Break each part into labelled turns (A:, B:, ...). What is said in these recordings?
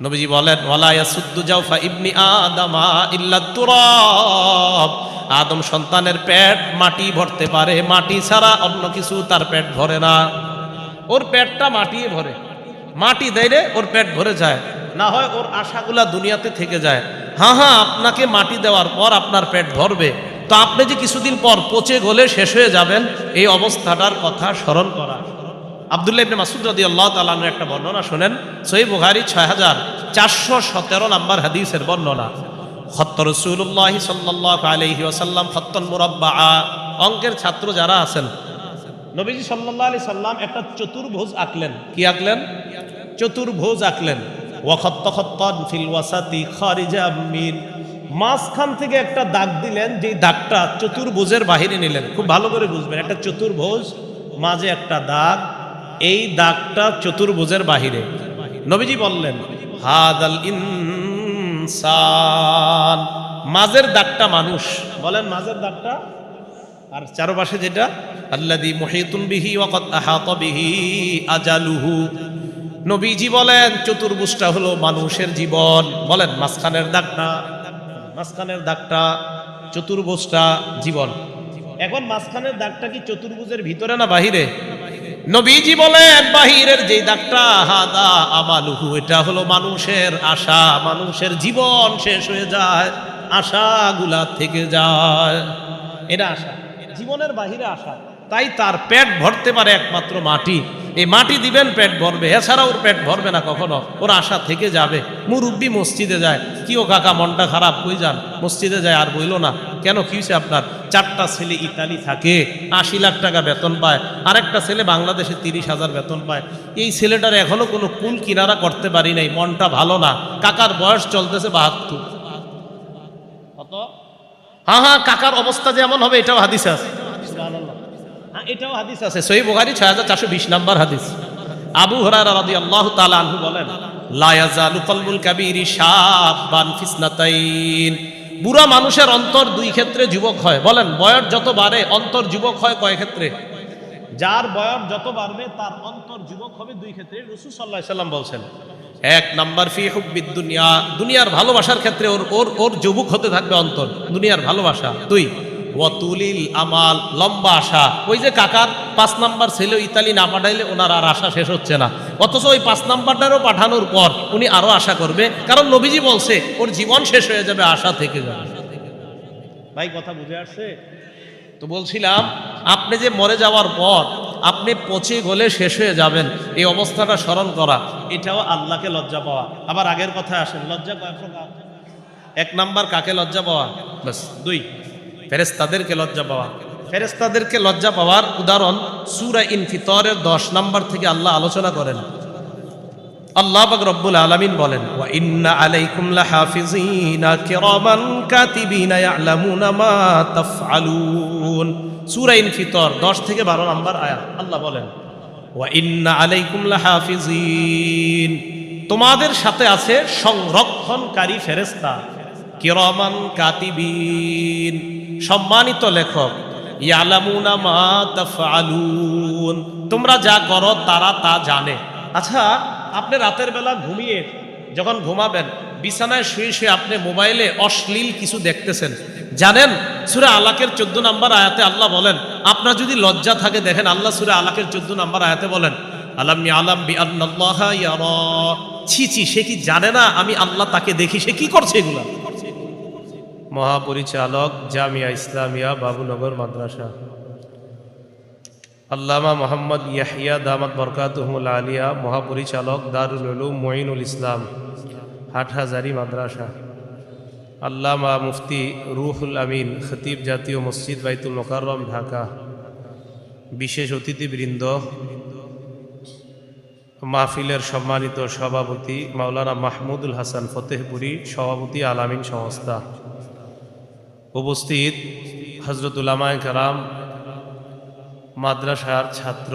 A: নবীজি বলেন ওয়ালা ইয়াসুদ্দু জাওফা ইবনি আদামা ইল্লা তুরাব, আদম সন্তানের পেট মাটি ভরতে পারে, মাটি ছাড়া অন্য কিছু তার পেট ভরে না। ওর পেটটা মাটিয়ে ভরে, মাটি দিলে ওর পেট ভরে যায়, না হয় ওর আশাগুলা দুনিয়াতে থেকে যায়। হ্যাঁ হ্যাঁ, আপনাকে মাটি দেওয়ার পর আপনার পেট ভরবে, তো আপনি যে কিছুদিন পর পচে গলে শেষ হয়ে যাবেন, এই অবস্থাটার কথা স্মরণ করা। আব্দুল্লাহ ইবনে মাসউদ রাদিয়াল্লাহু তাআলা আনহু একটা বর্ণনা শোনেন, সহিহ বুখারী 6417 নম্বর হাদিসের বর্ণনা। খত্ত রাসূলুল্লাহ সাল্লাল্লাহু আলাইহি ওয়াসাল্লাম খত্তান মুরাব্বাআ, অঙ্কের ছাত্র যারা আছেন, নবীজি সাল্লাল্লাহু আলাইহি সাল্লাম একটা চতুর্ভুজ আঁকলেন। কি আঁকলেন? চতুর্ভুজ আঁকলেন। ওয়া খাত্তা খাত্তান ফিল ওয়াসাতি খারিজা মিন, মাঝখান থেকে একটা দাগ দিলেন, যেই দাগটা চতুর্ভুজের বাহিরে নিলেন। খুব ভালো করে বুঝবেন, একটা চতুর্ভুজ, মাঝে একটা দাগ, এই দাগটা চতুর্ভুজের বাহিরে। নবীজি বললেন হাদাল ইনসান, মাঝের দাগটা মানুষ, বলেন মাঝের দাগটা, আর চারপাশে যেটা আল্লাযী মুহীতুন বিহি ওয়া ক্বাদ আহাতা বিহি আজালুহু। নবীজি বলেন চতুর্ভুজটা হলো মানুষের জীবন, বলেন মাঝখানের দাগটা, মাঝখানের দাগটা চতুর্ভুজটা জীবন। এখন মাঝখানের দাগটা কি চতুর্ভুজের ভিতরে না বাহিরে? নবীজি বলেন বাহিরের যে দাগটা হাদা আমালুহু, এটা হলো মানুষের আশা, মানুষের জীবন শেষ হয়ে যায়, আশাগুলা থেকে যায়, এটা আশা, জীবনের বাহিরে আশা। তাই তার পেট ভরতে পারে একমাত্র মাটি, এই মাটি দিবেন পেট ভরবে, এছাড়া ওর পেট ভরবে না কখনো, ওর আশা থেকে যাবে। মুরব্বী মসজিদে যায়, কি ও কাকা মনটা খারাপ, কই যান? মসজিদে যায়, আর বইল না কেন, কি হয়েছে আপনার? 4টা ছেলে ইতালি থাকে, 80 লাখ টাকা বেতন পায়, আরেকটা ছেলে বাংলাদেশে 30,000 বেতন পায়, এই ছেলেটার এখনো কোনো কুল কিনারা করতে পারি নাই, মনটা ভালো না। কাকার বয়স চলতেছে 72। কত? হ্যাঁ হ্যাঁ, কাকার অবস্থা যেমন হবে এটাও হাদিস আছে, হ্যাঁ এটাও হাদিস আছে, সহিহ বুখারী 6420 নম্বর হাদিস। আবু হুরায়রা রাদিয়াল্লাহু তাআলা আনহু বলেন লা ইয়াজালু কলবুল কাবীরি শাবান ফিসনাতাইন, বুড়া মানুষের অন্তর দুই ক্ষেত্রে যুবক হয়। বলেন বয়স যত বাড়ে অন্তর যুবক হয় কয় ক্ষেত্রে? যার বয়স যত বাড়বে তার অন্তর যুবক হবে দুই ক্ষেত্রে। রাসূল সাল্লাল্লাহু আলাইহি সাল্লাম বলছেন, 1 নাম্বার ফি হুব্বিদ দুনিয়া, দুনিয়ার ভালোবাসার ক্ষেত্রে ওর ওর ওর যুবক হতে থাকবে অন্তর, দুনিয়ার ভালোবাসা। 2 ওয়াতুলিল আমাল, লম্বা আশা। ওই যে কাকার 5 নাম্বার ছেলে ইতালি না পাঠাইলে ওনার আর আশা শেষ হচ্ছে না, অথচ ওই 5 নাম্বারটারও পাঠানোর পর উনি আরো আশা করবে, কারণ নবীজি বলছে ওর জীবন শেষ হয়ে যাবে, আশা থেকে যাবে। ভাই কথা বুঝে আসছে তো? বলছিলাম আপনি যে মরে যাওয়ার পর আপনি পচে গলে শেষ হয়ে যাবেন, এই অবস্থাটা স্মরণ করা, এটাও আল্লাহকে লজ্জা পাওয়া। আবার আগের কথায় আসেন, লজ্জা কয় প্রকার? 1 নাম্বার কাকে লজ্জা পাওয়া, বাস। 2 ফেরেশতাদেরকে লজ্জা পাওয়া। ফেরেশতাদেরকে লজ্জা পাওয়ার উদাহরণ সূরা ইনফিতরের 10 নাম্বার থেকে আল্লাহ আলোচনা করেন। আল্লাহ পাক রব্বুল আলামিন বলেন ওয়া ইন্না আলাইকুম লাহাফিজিনা কিরামান কাতিবিনা ইয়ালামুনা মা তাফআলুন। সূরা ইনফিতর 10 থেকে 12 নম্বর আয়াত। আল্লাহ বলেন ওয়া ইন্না আলাইকুম লাহাফিজিন, তোমাদের সাথে আছে সংরক্ষণকারী ফেরেশতা, কিরামান কাতিবিন, সম্মানিত লেখক, ইয়ালামুনা মা তাফআলুন, তোমরা যা করো তারা তা জানে। আচ্ছা, আপনি রাতের বেলা ঘুমিয়ে যখন ঘুমাবেন, বিছানায় শুয়ে শুয়ে আপনি মোবাইলে অশ্লীল কিছু দেখতেছেন, জানেন সূরা আলাকের 14 নম্বর আয়াতে আল্লাহ বলেন আপনার যদি লজ্জা থাকে, দেখেন আল্লাহ সূরা আলাকের 14 নম্বর আয়াতে বলেন আলাম ইয়ালাম বিআন্নাল্লাহা ইয়ারা, ছি ছি, সে কি জানে না আমি আল্লাহ তাকে দেখি, সে কি করছে এগুলা? মহাপরিচালক জামিয়া ইসলামিয়া বাবুনগর মাদ্রাসা, আল্লামা মোহাম্মদ ইয়াহিয়া দামাত বরকাতুহুল আলিয়া, মহাপরিচালক দারুল উলুম মুঈনুল ইসলাম হাটহাজারী মাদ্রাসা, আল্লামা মুফতি রুহুল আমিন খতিব জাতীয় মসজিদ বাইতুল মোকাররম ঢাকা, বিশেষ অতিথিবৃন্দ, মাহফিলের সম্মানিত সভাপতি মাওলানা মাহমুদুল হাসান ফতেহপুরী, সভাপতি আলামিন সংস্থা, উপস্থিত হযরত উলামায়ে কেরাম, মাদ্রাসার ছাত্র,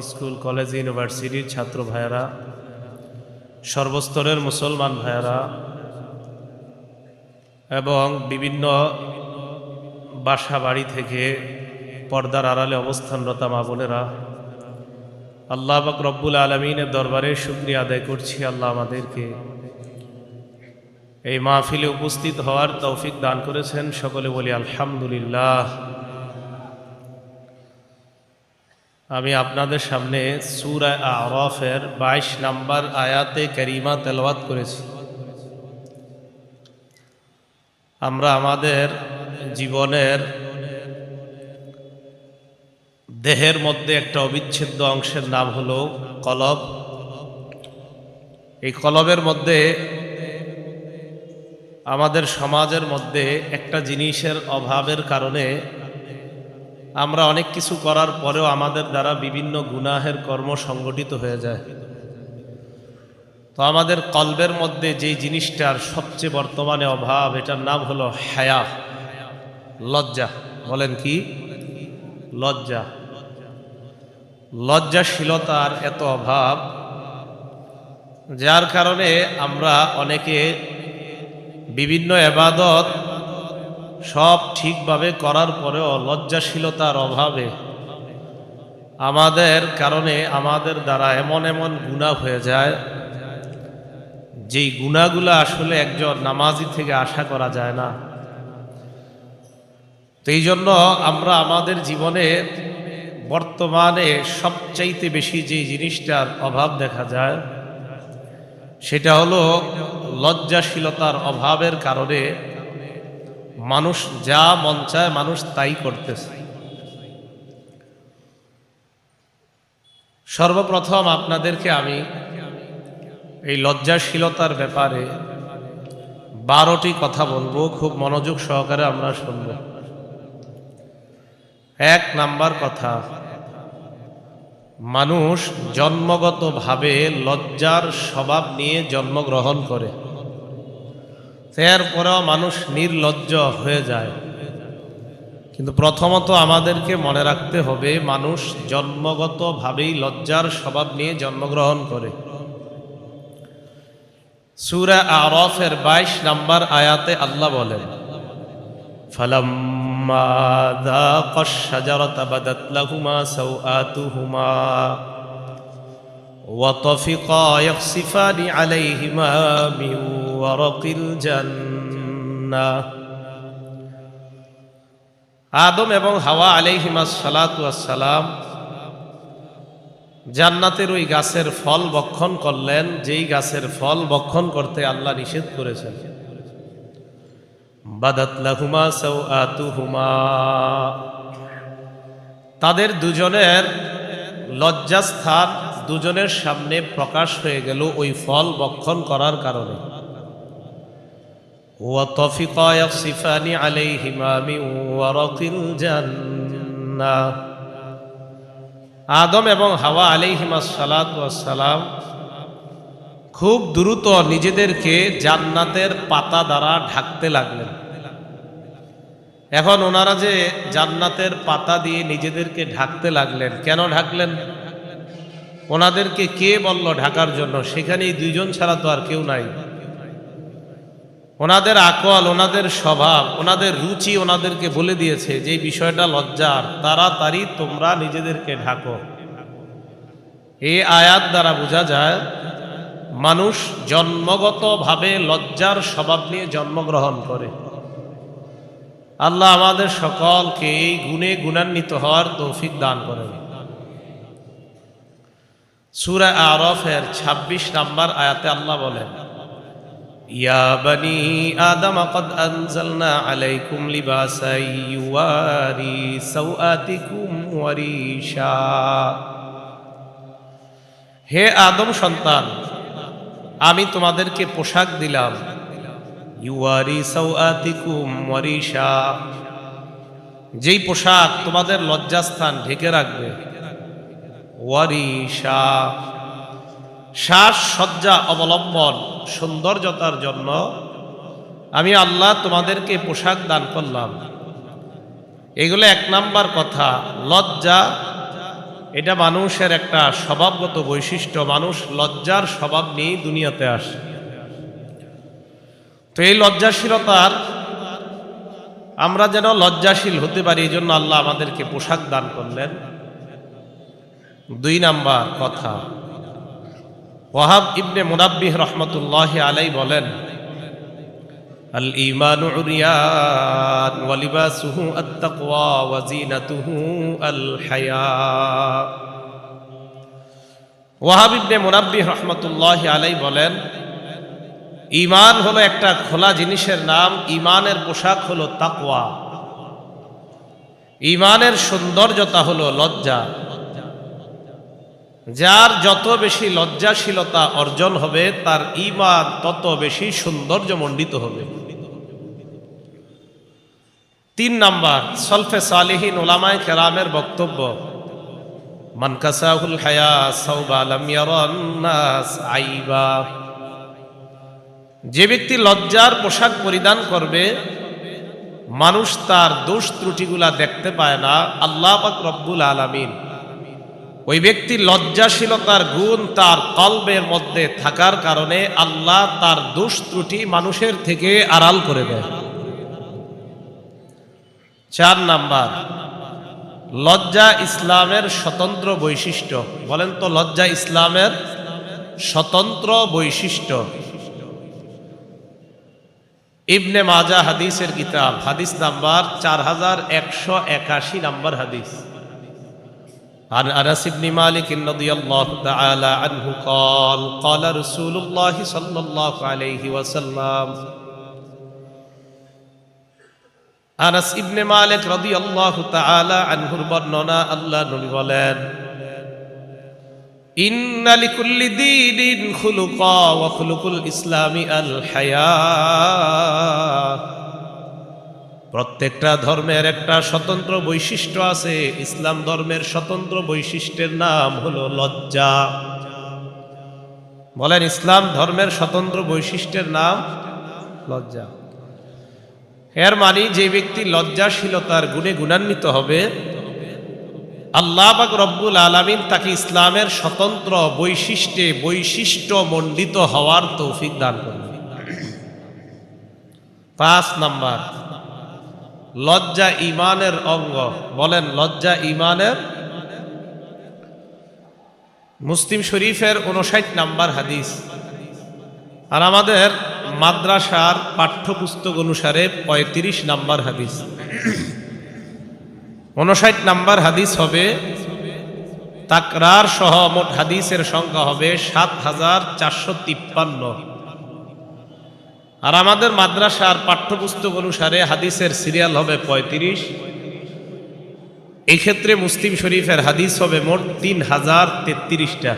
A: স্কুল কলেজ ইউনিভার্সিটির ছাত্র ভাইয়েরা, সর্বস্তরের মুসলমান ভাইয়েরা এবং বিভিন্ন বাসা বাড়ি থেকে পর্দার আড়ালে অবস্থানরত মা বোনেরা, আল্লাহ পাক রব্বুল আলামিনের দরবারে শুকরিয়া আদায় করছি, আল্লাহ আমাদেরকে এই মাহফিলে উপস্থিত হওয়ার তৌফিক দান করেছেন, সকলে বলি আলহামদুলিল্লাহ। আমি আপনাদের সামনে সূরা আরাফের 22 নম্বর আয়াতে কারিমা তেলাওয়াত করেছি। আমরা আমাদের জীবনের দেহের মধ্যে একটা অবিচ্ছেদ্য অংশের নাম হলো কলব। এই কলবের মধ্যে আমাদের সমাজের মধ্যে একটা জিনিসের অভাবের কারণে আমরা অনেক কিছু করার পরেও আমাদের দ্বারা বিভিন্ন গুনাহের কর্ম সংগঠিত হয়ে যায়। তো আমাদের কলবের মধ্যে যেই জিনিসটার সবচেয়ে বর্তমানে অভাব, এটার নাম হলো হায়া, লজ্জা। বলেন কি? লজ্জা। লজ্জাশীলতার এত অভাব, যার কারণে আমরা অনেকে বিভিন্ন ইবাদত সব ঠিকভাবে করার পরেও লজ্জাশীলতার অভাবে আমাদের কারণে আমাদের দ্বারা এমন এমন গুনাহ হয়ে যায়, যেই গুনাহগুলো আসলে একজন নামাজি থেকে আশা করা যায় না। তো এই জন্য আমরা আমাদের জীবনে বর্তমানে সবচাইতে বেশি যে জিনিসটার অভাব দেখা যায়, সেটা হলো লজ্জাশীলতার অভাবের কারণে মানুষ যা মন চায় মানুষ তাই করতেছে। সর্বপ্রথম আপনাদেরকে আমি এই লজ্জাশীলতার ব্যাপারে 12টি কথা বলবো, খুব মনোযোগ সহকারে আমরা শুনব। 1 নাম্বার কথা, মানুষ জন্মগতভাবে লজ্জার স্বভাব নিয়ে জন্মগ্রহণ করে, এরপরেও মানুষ নির্লজ্জ হয়ে যায়। কিন্তু প্রথমত আমাদেরকে মনে রাখতে হবে, মানুষ জন্মগতভাবেই লজ্জার স্বভাব নিয়ে জন্মগ্রহণ করে। সূরা আরাফের 22 নম্বর আয়াতে আল্লাহ বলেন, ফালাম্মা যাকাশ শাজারাতা বাদাত লাহুমা সাওআতুহুমা ওয়া তাফিকা ইয়াখসিফানি আলাইহিমা মিন ওয়ারাকিল জান্নাহ। আদম এবং হাওয়া আলাইহিমাস সালাতু ওয়াস সালাম জান্নাতের ওই গাছের ফল ভক্ষণ করলেন, যেই গাছের ফল ভক্ষণ করতে আল্লাহ নিষেধ করেছেন। বাদাত লাহুমা সাওআতুহুমা, তাদের দুজনের লজ্জাস্থান দুজনের সামনে প্রকাশ হয়ে গেল ওই ফল ভক্ষণ করার কারণে। ওয়া তাফিকা ইয়াসিফানি আলাইহিমা মিন ওয়ারাকিল জান্নাহ। আদম এবং হাওয়া আলাইহিমাস সালাতু ওয়াস সালাম খুব দ্রুত নিজেদেরকে জান্নাতের পাতা দ্বারা ঢাকতে লাগলেন। এখন ওনারা যে জান্নাতের পাতা দিয়ে নিজেদেরকে ঢাকতে লাগলেন, কেন ঢাকলেন? ওনাদেরকে কে বলল ঢাকার জন্য? সেখানেই দুইজন ছাড়া তো আর কেউ নাই। ওনাদের আকল, ওনাদের স্বভাব, ওনাদের রুচি ওনাদেরকে বলে দিয়েছে যে বিষয়টা লজ্জার, তাড়াতাড়ি তোমরা নিজেদেরকে ঢাকো। এই আয়াত দ্বারা বোঝা যায় মানুষ জন্মগতভাবে লজ্জার স্বভাব নিয়ে জন্মগ্রহণ করে। আল্লাহ আমাদের সকলকে এই গুণে গুণান্বিত হওয়ার তৌফিক দান করেন। সূরা আরাফের 26 নম্বর আয়াতে আল্লাহ বলেন, ইয়া বনি আদম ক্বাদ আনজালনা আলাইকুম লিবাসান ইউয়ারি সাওআতিকুম ওয়া রিশা। হে আদম সন্তান, আমি তোমাদেরকে পোশাক দিলাম, ইউয়ারি সাওআতিকুম ওয়া রিশা, যেই পোশাক তোমাদের লজ্জাস্থান ঢেকে রাখবে। ওয়া রিশা, সাজসজ্জা অবলম্বন সৌন্দর্যতার জন্য আমি আল্লাহ তোমাদেরকে পোশাক দান করলাম। এগুলো 1 নাম্বার কথা। লজ্জা এটা মানুষের একটা স্বভাবগত বৈশিষ্ট্য, মানুষ লজ্জার স্বভাব নিয়ে দুনিয়াতে আসে। তো এই লজ্জাশীলতার আমরা যেন লজ্জাশীল হতে পারি, এই জন্য আল্লাহ আমাদেরকে পোশাক দান করলেন। 2 নাম্বার কথা, ওয়াহাব ইবনে মুনাব্বিহ রহমতুল্লাহ আলাই বলেন, আল ঈমানু উরিয়ান ওয়া লিবাসুহু আত-তাকওয়া ওয়া যিনাতুহু আল হায়া। ওয়াহাব ইবনে মুনাব্বিহ রাহমাতুল্লাহি আলাইহি বলেন, ঈমান হলো একটা খোলা জিনিসের নাম, ঈমানের পোশাক হলো তাকওয়া। ঈমানের সৌন্দর্যতা হলো লজ্জা। যার যত বেশি লজ্জাশীলতা অর্জন হবে তার ঈমান তত বেশি সৌন্দর্যমণ্ডিত হবে। 3 নাম্বার, সলফে সালিহিন উলামায়ে কেরামের বক্তব্য, মান কাসাহুল হায়া সাওবা লাম ইয়ারান নাস আইবা। যে ব্যক্তি লজ্জার পোশাক পরিধান করবে, মানুষ তার দোষ ত্রুটিগুলা দেখতে পায় না। আল্লাহ পাক রব্বুল আলামিন ওই ব্যক্তি লজ্জাশীলতার গুণ তার কলবের মধ্যে থাকার কারণে আল্লাহ তার দোষ ত্রুটি মানুষের থেকে আড়াল করে দেয়। 4 নাম্বার, লজ্জা ইসলামের স্বতন্ত্র বৈশিষ্ট্য। বলেন তো, লজ্জা ইসলামের স্বতন্ত্র বৈশিষ্ট্য। ইবনে মাজাহ হাদিসের কিতাব, হাদিস নাম্বার 4181 নাম্বার হাদিস। عن أنس بن مالك رضي الله تعالى عنه قال قال رسول الله صلى الله عليه وسلم। আনাস ইবনে মালিক রাদিয়াল্লাহু তাআলা আনহুর বর্ণনা, আল্লাহ নবী বলেন, ইন্না লিকুল্লি দীনিন খুলুকা ওয়া খুলুকুল ইসলামি আল হায়া। প্রত্যেকটা ধর্মের একটা স্বতন্ত্র বৈশিষ্ট্য আছে। ইসলাম ধর্মের স্বতন্ত্র বৈশিষ্ট্যের নাম হলো লজ্জা। বলেন, ইসলাম ধর্মের স্বতন্ত্র বৈশিষ্ট্যের নাম লজ্জা। এর মানে যে ব্যক্তি লজ্জাশীলতার গুণে গুণান্বিত হবে, আল্লাহ পাক রব্বুল আলামিন তাকে ইসলামের স্বতন্ত্র বৈশিষ্ট্য মণ্ডিত হওয়ার তৌফিক দান করবেন। 5 নাম্বার, লজ্জা ঈমানের অঙ্গ। বলেন, লজ্জা ঈমানের। মুসলিম শরীফের 59 নাম্বার হাদিস। আর আমাদের মাদ্রাসার পাঠ্যপুস্তক অনুসারে 35 নাম্বার হাদিস। 59 নাম্বার হাদিস হবে, তাকরার সহ মোট হাদিসের সংখ্যা হবে 7453। আর আমাদের মাদ্রাসার পাঠ্যপুস্তক অনুসারে হাদিসের সিরিয়াল হবে 35। এই ক্ষেত্রে মুসলিম শরীফের হাদিস হবে মোট 3033টা।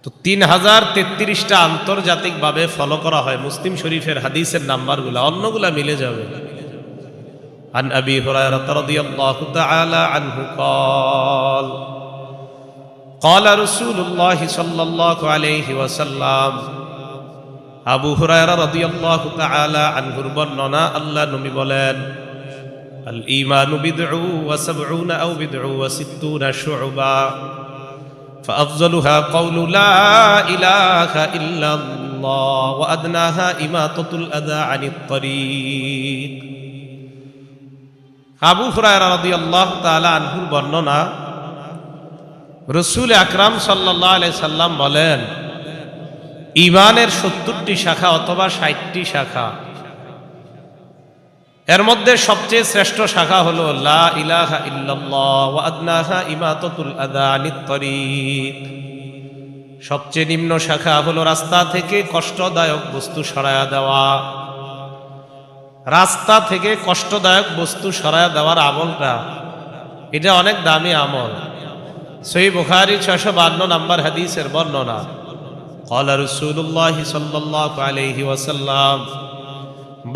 A: তো 3033টা আন্তর্জাতিকভাবে ফলো করা হয় মুসলিম শরীফের হাদিসের নাম্বারগুলা, অন্যগুলা মিলে যাবে। عن أبي هريرة رضي الله تعالى عنه قال قال رسول الله صلى الله عليه وسلم। আবু হুরায়রা রাদিয়াল্লাহু তাআলা আনহুর বর্ণনা, আল্লাহ নবী বলেন, আল ঈমানু বিদউ ওয়া সাবউনা আও বিদউ ওয়া সিত্তুনা শু'বা ফাআফযালুহা কাওলু লা ইলাহা ইল্লাল্লাহ ওয়া আদনাহা ইমাতাতুল আযা আনিত তারিক। আবু হুরায়রা রাদিয়াল্লাহু তাআলা আনহুর বর্ণনা, রাসূল আকরাম সাল্লাল্লাহু আলাইহি সাল্লাম বলেন, ঈমানের 70টি শাখা অথবা 60টি শাখা। এর মধ্যে সবচেয়ে শ্রেষ্ঠ শাখা হলো লা ইলাহা ইল্লাল্লাহ ওয়া আদনাহা ইমাতাতুল আযা আনিত তারিক। সবচেয়ে নিম্ন শাখা হলো রাস্তা থেকে কষ্টদায়ক বস্তু সরায়া দেওয়া। রাস্তা থেকে কষ্টদায়ক বস্তু সরায়া দেওয়ার আমলটা, এটা অনেক দামি আমল। সহিহ বুখারী 652 নাম্বার হাদিসের বর্ণনা, قال رسول الله صلى الله عليه وسلم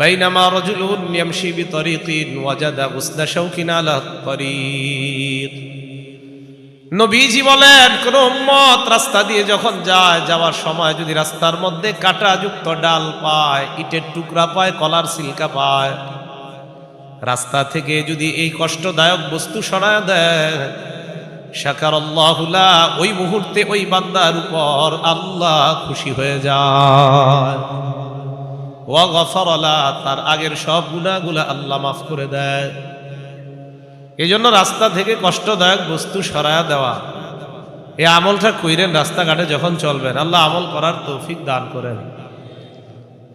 A: بينما رجل يمشي بطريق وجد غصن شوك على الطريق। নবীজি বলেন, কোন উম্মত রাস্তা দিয়ে যখন যায়, যাওয়ার সময় যদি রাস্তার মধ্যে কাঁটাযুক্ত ডাল পায়, ইটের টুকরা পায়, কলার সিলকা পায়, রাস্তা থেকে যদি এই কষ্টদায়ক বস্তু সরায় দেয়, শাকারাল্লাহু লা, ওই মুহূর্তে ওই বান্দার উপর আল্লাহ খুশি হয়ে যায়। ওয়া গফারা লা, তার আগের সব গুনাহগুলো আল্লাহ মাফ করে দেয়। এই জন্য রাস্তা থেকে কষ্টদায়ক বস্তু সরায়া দেওয়া, এই আমলটা কইরেন রাস্তাঘাটে যখন চলবেন। আল্লাহ আমল করার তৌফিক দান করেন।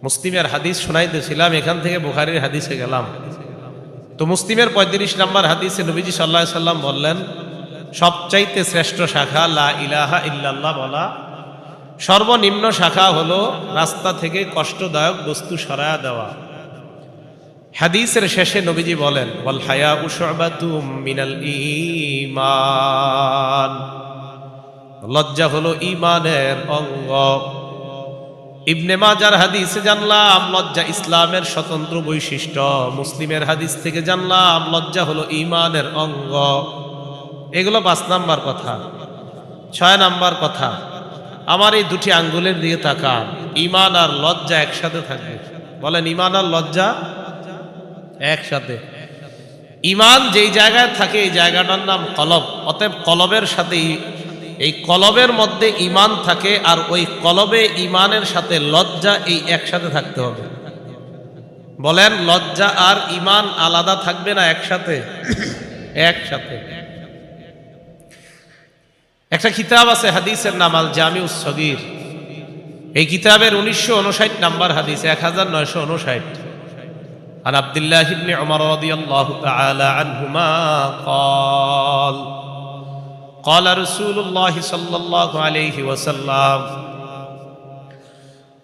A: মুসলিমের হাদিস শোনাইতেছিলাম, এখান থেকে বুখারীর হাদিসে গেলাম। তো মুসলিমের 35 নম্বর হাদিসে নবীজি সাল্লাল্লাহু আলাইহি সাল্লাম বললেন, সবচাইতে শ্রেষ্ঠ শাখা লা ইলাহা ইল্লাল্লাহ বলা, সর্বনিম্ন শাখা হলো রাস্তা থেকে কষ্টদায়ক বস্তু সরায়া দেওয়া। হাদিসের শেষে নবীজি বলেন, ওয়াল হায়াউ শু'বাতুম মিনাল ঈমান, লজ্জা হলো ঈমানের অঙ্গ। ইবনে মাজার হাদিসে জানলাম লজ্জা ইসলামের স্বতন্ত্র বৈশিষ্ট্য। মুসলিমের হাদিস থেকে জানলাম লজ্জা হলো ঈমানের অঙ্গ। এগুলো 5 নাম্বার কথা। 6 নাম্বার কথা, আমার এই দুটি আঙ্গুলের দিকে তাকান, ঈমান আর লজ্জা একসাথে থাকবে। বলেন, ঈমান আর লজ্জা একসাথে। ঈমান যেই জায়গায় থাকে এই জায়গাটার নাম কলব। অতএব কলবের সাথে, এই কলবের মধ্যে ঈমান থাকে, আর ওই কলবে ঈমানের সাথে লজ্জা এই একসাথে থাকতে হবে। বলেন, লজ্জা আর ঈমান আলাদা থাকবে না একসাথে? একসাথে। একটা কিতাব আছে হাদিসের নাম আল জামিউস সগীর। এই কিতাবের 1959 নাম্বার হাদিস, 1959। عن عبد الله بن عمر رضي الله تعالى عنهما قال قال رسول الله صلى الله عليه وسلم,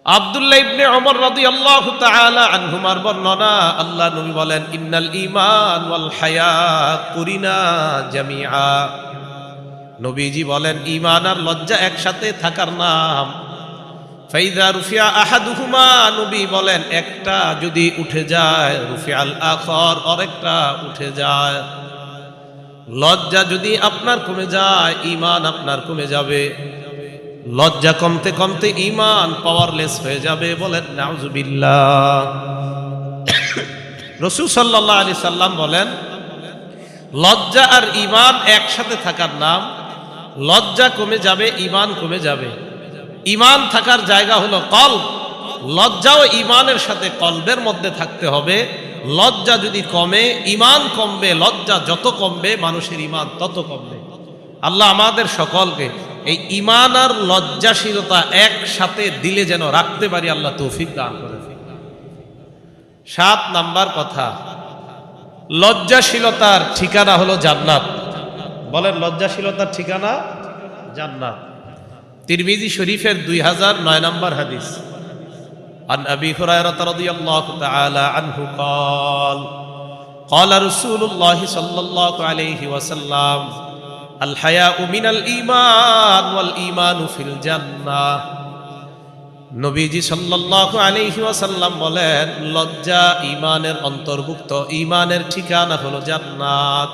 A: আব্দুল্লাহ ইবনে ওমর রাদিয়াল্লাহু তাআলা আনহুমার বর্ণনা, আল্লাহ নবী বলেন, ইন্নাল ঈমান ওয়াল হায়া কুরিনা জামিআ। নবীজি বলেন, ঈমান আর লজ্জা একসাথে থাকার নাম। ফাইযা রুফিয়া আহাদুহুমা, নবী বলেন একটা যদি উঠে যায়, রুফিয়াল আখর, আরেকটা উঠে যায়। লজ্জা যদি আপনার কমে যায়, ঈমান আপনার কমে যাবে। লজ্জা কমতে কমতে ঈমান পাওয়ারলেস হয়ে যাবে। বলেন নাউজুবিল্লাহ। রাসূল সাল্লাল্লাহু আলাইহি সাল্লাম বলেন, লজ্জা আর ঈমান একসাথে থাকার নাম। লজ্জা কমে যাবে, ঈমান কমে যাবে। ঈমান থাকার জায়গা হলো কলব। লজ্জাও ঈমানের সাথে কলবের মধ্যে থাকতে হবে। লজ্জা যদি কমে, ঈমান কমবে। লজ্জা যত কমবে, মানুষের ঈমান তত কমবে। আল্লাহ আমাদের সকলকে এই ঈমান আর লজ্জাশীলতা একসাথে দিলে যেন রাখতে পারি, আল্লাহ তৌফিক দান করেন। 7 নাম্বার কথা, লজ্জাশীলতার ঠিকানা হলো জান্নাত। বলেন, লজ্জাশীলতার ঠিকানা জান্নাত। তিরমিজি শরীফের 2009 নম্বর হাদিস। عن أبي هريرة رضي الله تعالى عنه قال قال رسول الله صلى الله عليه وسلم الحياء من الإيمان والإيمان في الجنة। নবীজি সাল্লাল্লাহু আলাইহি ওয়াসাল্লাম বলেন, লজ্জা ঈমানের অন্তর্ভুক্ত, ঈমানের ঠিকানা হলো জান্নাত।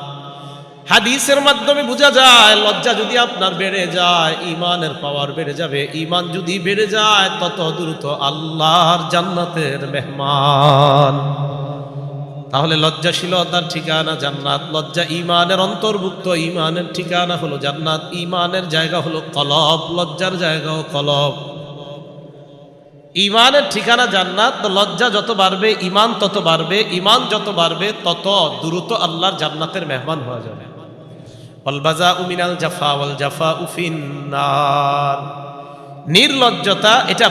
A: হাদিসের মাধ্যমে বোঝা যায়, লজ্জা যদি আপনার বেড়ে যায়, ঈমানের পাওয়ার বেড়ে যাবে। ঈমান যদি বেড়ে যায়, তত দ্রুত আল্লাহর জান্নাতের মেহমান। তাহলে লজ্জাশীলতার ঠিকানা জান্নাত। লজ্জা ঈমানের অন্তর্ভুক্ত, ঈমানের ঠিকানা হলো জান্নাত। ঈমানের জায়গা হলো কলব, লজ্জার জায়গাও কলব। ঈমানের ঠিকানা জান্নাত। তো লজ্জা যত বাড়বে, ঈমান তত বাড়বে। ঈমান যত বাড়বে, তত দ্রুত আল্লাহর জান্নাতের মেহমান হওয়া যাবে। ওয়ালবাযাউ মিনাল জাফা ওয়াল জাফাউ ফিন্নার। নির্লজ্জতা এটা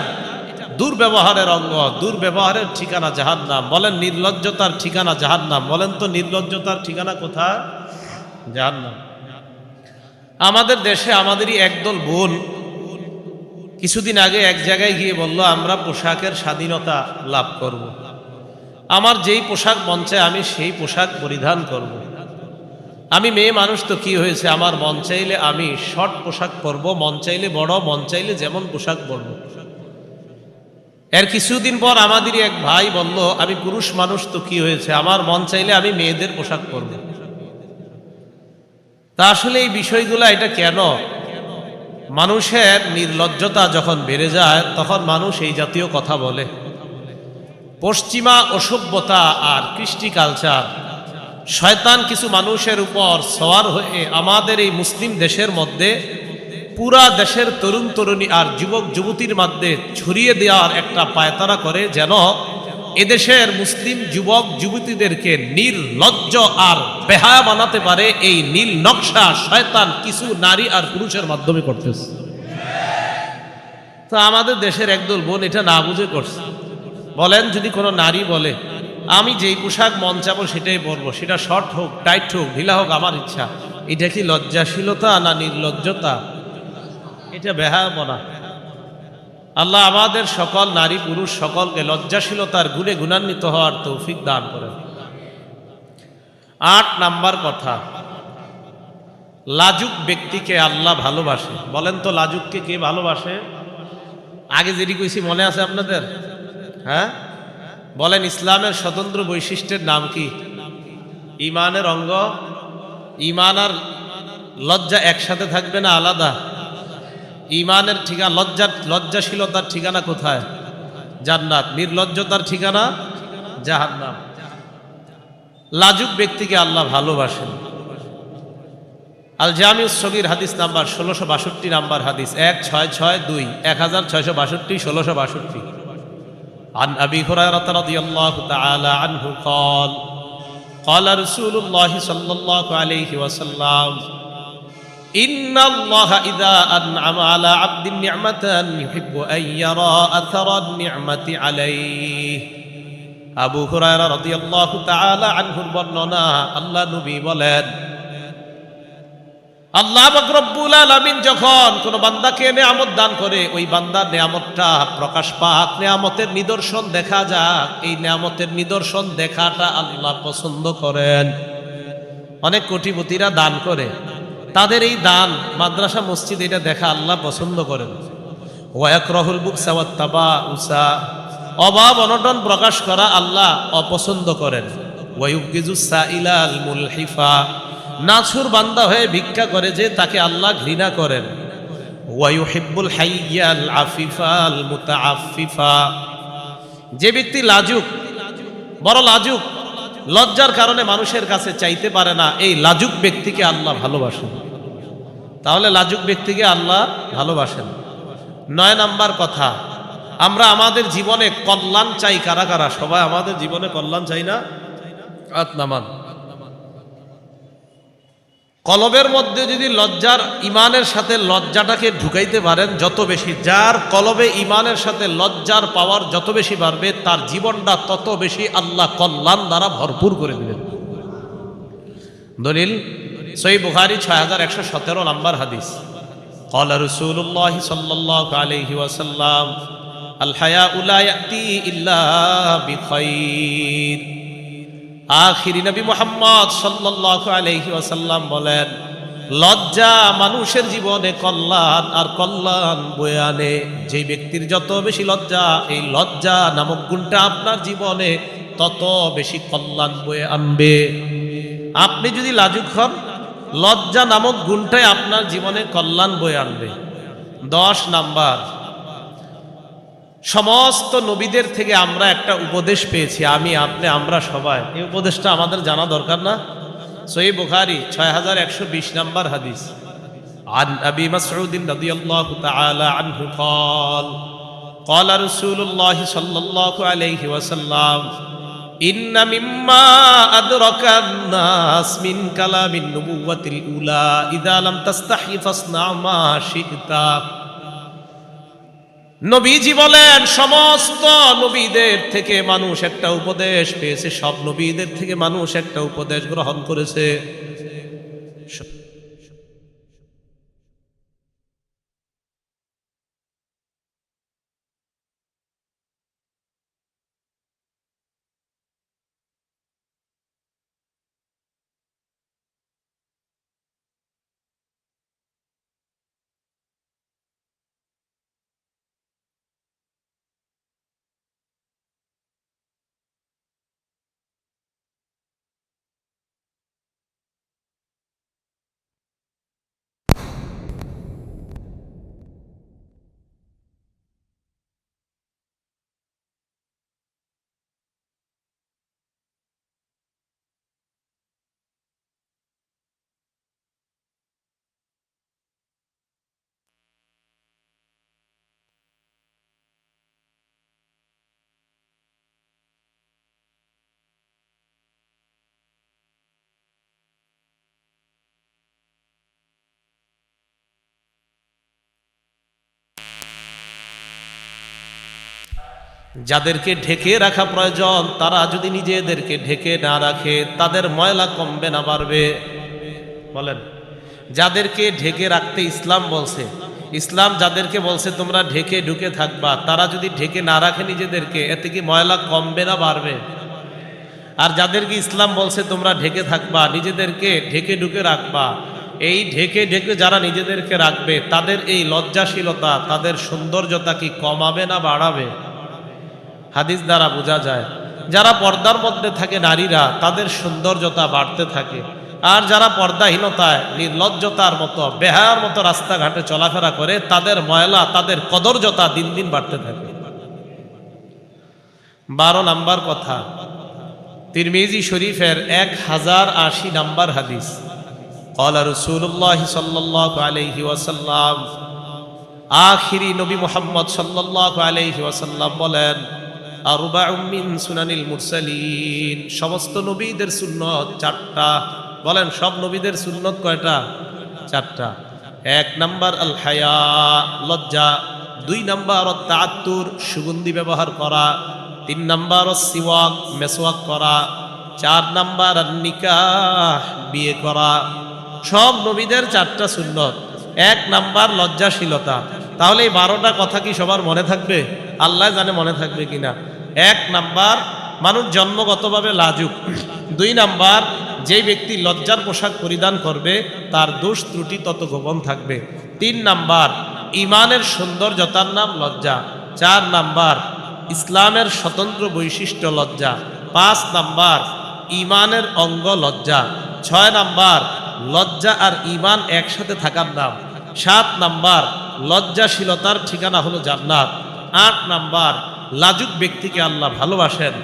A: দুর্ব্যবহারের অঙ্গ। দুর্ব্যবহারের ঠিকানা জাহান্নাম। বলেন, নির্লজ্জতার ঠিকানা জাহান্নাম। বলেন তো, নির্লজ্জতার ঠিকানা কোথায়? জাহান্নাম। আমাদের দেশে আমাদেরই একদল বোন কিছুদিন আগে এক জায়গায় গিয়ে বলল, আমরা পোশাকের স্বাধীনতা লাভ করব। আমার যেই পোশাক মন চায় আমি সেই পোশাক পরিধান করব। আমি মেয়ে মানুষ, তো কি হয়েছে, আমার মন চাইলে আমি শর্ট পোশাক পরবো, মন চাইলে বড়, মন চাইলে যেমন পোশাক পরব। এর কিছুদিন পর আমাদেরই এক ভাই বলল, আমি পুরুষ মানুষ, তো কি হয়েছে, আমার মন চাইলে আমি মেয়েদের পোশাক পরব। তা আসলে এই বিষয়গুলো এটা কেন? মানুষের নির্লজ্জতা যখন বেড়ে যায়, তখন মানুষ এই জাতীয় কথা বলে। পশ্চিমা অসভ্যতা আর কৃষ্টি কালচার, শয়তান কিছু মানুষের উপর সওয়ার হয়ে আমাদের এই মুসলিম দেশের মধ্যে পুরা দেশের তরুণ তরুণী আর যুবক যুবতীর মধ্যে ছড়িয়ে দেওয়ার একটা পায়তারা করে, যেন এদেশের মুসলিম যুবক যুবতীদেরকে নির্লজ্জ আর বেহায়া বানাতে পারে। এই নীল নকশা শয়তান কিছু নারী আর পুরুষের মাধ্যমে করতেছে। তো আমাদের দেশের একদল বোন এটা না বুঝে করছে। বলেন, যদি কোনো নারী বলে আমি যেই পোশাক মন চাবো সেটাই পরবো, সেটা শর্ট হোক, টাইট হোক, ঢিলা হোক, আমার ইচ্ছা, এটা কি লজ্জাশীলতা না নির্লজ্জতা? এটা বেহায়াপনা। আল্লাহ আমাদের সকল নারী পুরুষ সকলকে লজ্জাশীলতার গুণে গুণান্বিত হওয়ার তৌফিক দান করেন। ৮ নাম্বার কথা, লাজুক ব্যক্তিকে আল্লাহ ভালোবাসে। বলেন তো, লাজুককে কে ভালোবাসে? আগে যেটি কইছি মনে আছে আপনাদের? হ্যাঁ, বলেন, ইসলামের স্বতন্ত্র বৈশিষ্ট্যের নাম কি? ইমানের অঙ্গ। ইমান আর লজ্জা একসাথে থাকবে না আলাদা? ইমানের ঠিকানা লজ্জাশীলতার ঠিকানা কোথায়? জান্নাত। নির্লজ্জতার ঠিকানা জাহান্নাম। লাজুক ব্যক্তিকে আল্লাহ ভালোবাসেন। আল জামিউস সগীর হাদিস নাম্বার 1662 নাম্বার হাদিস, 1662, 1662, 1662। عن أبي هريرة رضي الله تعالى عنه قال قال رسول الله صلى الله عليه وسلم إن الله إذا أنعم على عبد نعمة يحب أن يرى أثر النعمة عليه। আবু হুরায়রা রাদিয়াল্লাহু তাআলা আনহুর বর্ণনা, আল্লাহ নবী বলেন, আল্লাহ পাক রব্বুল আলামিন যখন কোন বান্দাকে নেয়ামত দান করে, ওই বান্দার নেয়ামতটা প্রকাশ পাক, নেয়ামতের নিদর্শন দেখা যাক, এই নেয়ামতের নিদর্শন দেখাটা আল্লাহ পছন্দ করেন। অনেক কোটিপতিরা দান করে, তাদের এই দান, মাদ্রাসা মসজিদ, এটা দেখা আল্লাহ পছন্দ করেন। ওয়াকরাহুল বুকসা ওয়াত তাবাউসা, অভাব অনটন প্রকাশ করা আল্লাহ অপছন্দ করেন। ওয়ায়ুবগিজুস সাইলাল মুলহিফা, নাছুর বান্দা হয়ে ভিক্ষা করে যে, তাকে আল্লাহ ঘৃণা করেন। ওয়ায়ুহিব্বুল হাইয়াল আফিফাল মুতাআফফিফা, যে ব্যক্তি লাজুক, বড় লাজুক, লজ্জার কারণে মানুষের কাছে চাইতে পারে না, এই লাজুক ব্যক্তিকে আল্লাহ ভালোবাসেন। তাহলে লাজুক ব্যক্তিকে আল্লাহ ভালোবাসেন। ৯ নাম্বার কথা, আমরা আমাদের জীবনে কল্যাণ চাই কারা কারা? সবাই আমাদের জীবনে কল্যাণ চাই না? হাত নামান। কলবের মধ্যে যদি লজ্জার, ইমানের সাথে লজ্জাটাকে ঢুকাইতে পারেন যত বেশি, যার কলবে ইমানের সাথে লজ্জার পাওয়ার যত বেশি বাড়বে, তার জীবনটা তত বেশি আল্লাহ কল্যাণ দ্বারা ভরপুর করে দিবেন। দলিল সহিহ বুখারী 6117 নাম্বার হাদিস। قال رسول الله صلى الله عليه وسلم الحياء لا يأتي إلا بخير। আখিরি নবী মুহাম্মদ সাল্লাল্লাহু আলাইহি ওয়াসাল্লাম বলেন, লজ্জা মানুষের জীবনে কল্যাণ আর কল্যাণ বয়ে আনে। যে ব্যক্তির যত বেশি লজ্জা, এই লজ্জা নামক গুণটা আপনার জীবনে তত বেশি কল্যাণ বয়ে আনবে। আপনি যদি লাজুক হন, লজ্জা নামক গুণটাই আপনার জীবনে কল্যাণ বয়ে আনবে। ১০ নাম্বার, সমস্ত নবীদের থেকে আমরা একটা উপদেশ পেয়েছি, আমি, আপনি, আমরা সবাই। এই উপদেশটা আমাদের জানা দরকার না? সহিহ বুখারী 6120 নাম্বার হাদিস। عن أبي مسعود رضي الله تعالى عنه قال قال رسول الله صلى الله عليه وسلم إن مما أدرك الناس من كلام النبوة الأولى إذا لم تستحي فاصنع ما شئت। নবীজি বলেন, সমস্ত নবীদের থেকে মানুষ একটা উপদেশ পেয়েছে, সব নবীদের থেকে মানুষ একটা উপদেশ গ্রহণ করেছে। যাদেরকে ঢেকে রাখা প্রয়োজন তারা যদি নিজেদেরকে ঢেকে না রাখে তাদের ময়লা কমবে না বাড়বে? বলেন, যাদেরকে ঢেকে রাখতে ইসলাম বলছে, ইসলাম যাদেরকে বলছে তোমরা ঢেকে ঢুকে থাকবা, তারা যদি ঢেকে না রাখে নিজেদেরকে, এতে কি ময়লা কমবে না বাড়বে? আর যাদেরকে ইসলাম বলছে তোমরা ঢেকে থাকবা, নিজেদেরকে ঢেকে ঢুকে রাখবা, এই ঢেকে ঢেকে যারা নিজেদেরকে রাখবে তাদের এই লজ্জাশীলতা, তাদের সৌন্দর্যতা কি কমাবে না বাড়াবে? হাদিস দ্বারা বোঝা যায় যারা পর্দার মধ্যে থাকে নারীরা, তাদের সৌন্দর্যতা বাড়তে থাকে। আর যারা পর্দাহীনতায় নির্লজ্জতার মতো বেহায়ার মতো রাস্তাঘাটে চলাফেরা করে, তাদের ময়লা, তাদের কদর্যতা দিন দিন বাড়তে থাকে। 12 নাম্বার কথা, তিরমিজি শরীফের 1080 নাম্বার হাদিস। ক্বালা রাসূলুল্লাহ সাল্লাল্লাহু আলাইহি ওয়াসাল্লাম, আখিরি নবী মুহাম্মদ সাল্লাল্লাহু আলাইহি ওয়াসাল্লাম বলেন, আরবাউম মিন সুনানিল মুরসালিন, সমস্ত নবীদের সুন্নত 4টা। বলেন, সব নবীদের সুন্নত কয়টা? 4টা। 1 নাম্বার আল হায়া, লজ্জা। 2 নাম্বার তাআত্তুর, সুগন্ধি ব্যবহার করা। 3 নাম্বার সিওয়াক, মেসওয়াক করা। 4 নাম্বার নিকাহ, বিয়ে করা। সব নবীদের 4টা সুন্নত। 1 নাম্বার লজ্জাশীলতা। তাহলে এই 12টা কথা কি সবার মনে থাকবে? আল্লাহ জানে মনে থাকবে কিনা। 1 নাম্বার, মানুষ জন্মগতভাবে লাজুক। 2 নাম্বার, যে ব্যক্তি লজ্জার পোশাক পরিধান করবে তার দোষ ত্রুটি তত গোপন থাকবে। 3 নাম্বার, ইমানের সৌন্দর্যতার নাম লজ্জা। 4 নাম্বার, ইসলামের স্বতন্ত্র বৈশিষ্ট্য লজ্জা। 5 নাম্বার, ইমানের অঙ্গ লজ্জা। 6 নাম্বার, লজ্জা আর ইমান একসাথে থাকার নাম। 7 নাম্বার, লজ্জাশীলতার ঠিকানা হলো জান্নাত। 8 নাম্বার, লাজুক ব্যক্তিকে আল্লাহ ভালোবাসেন।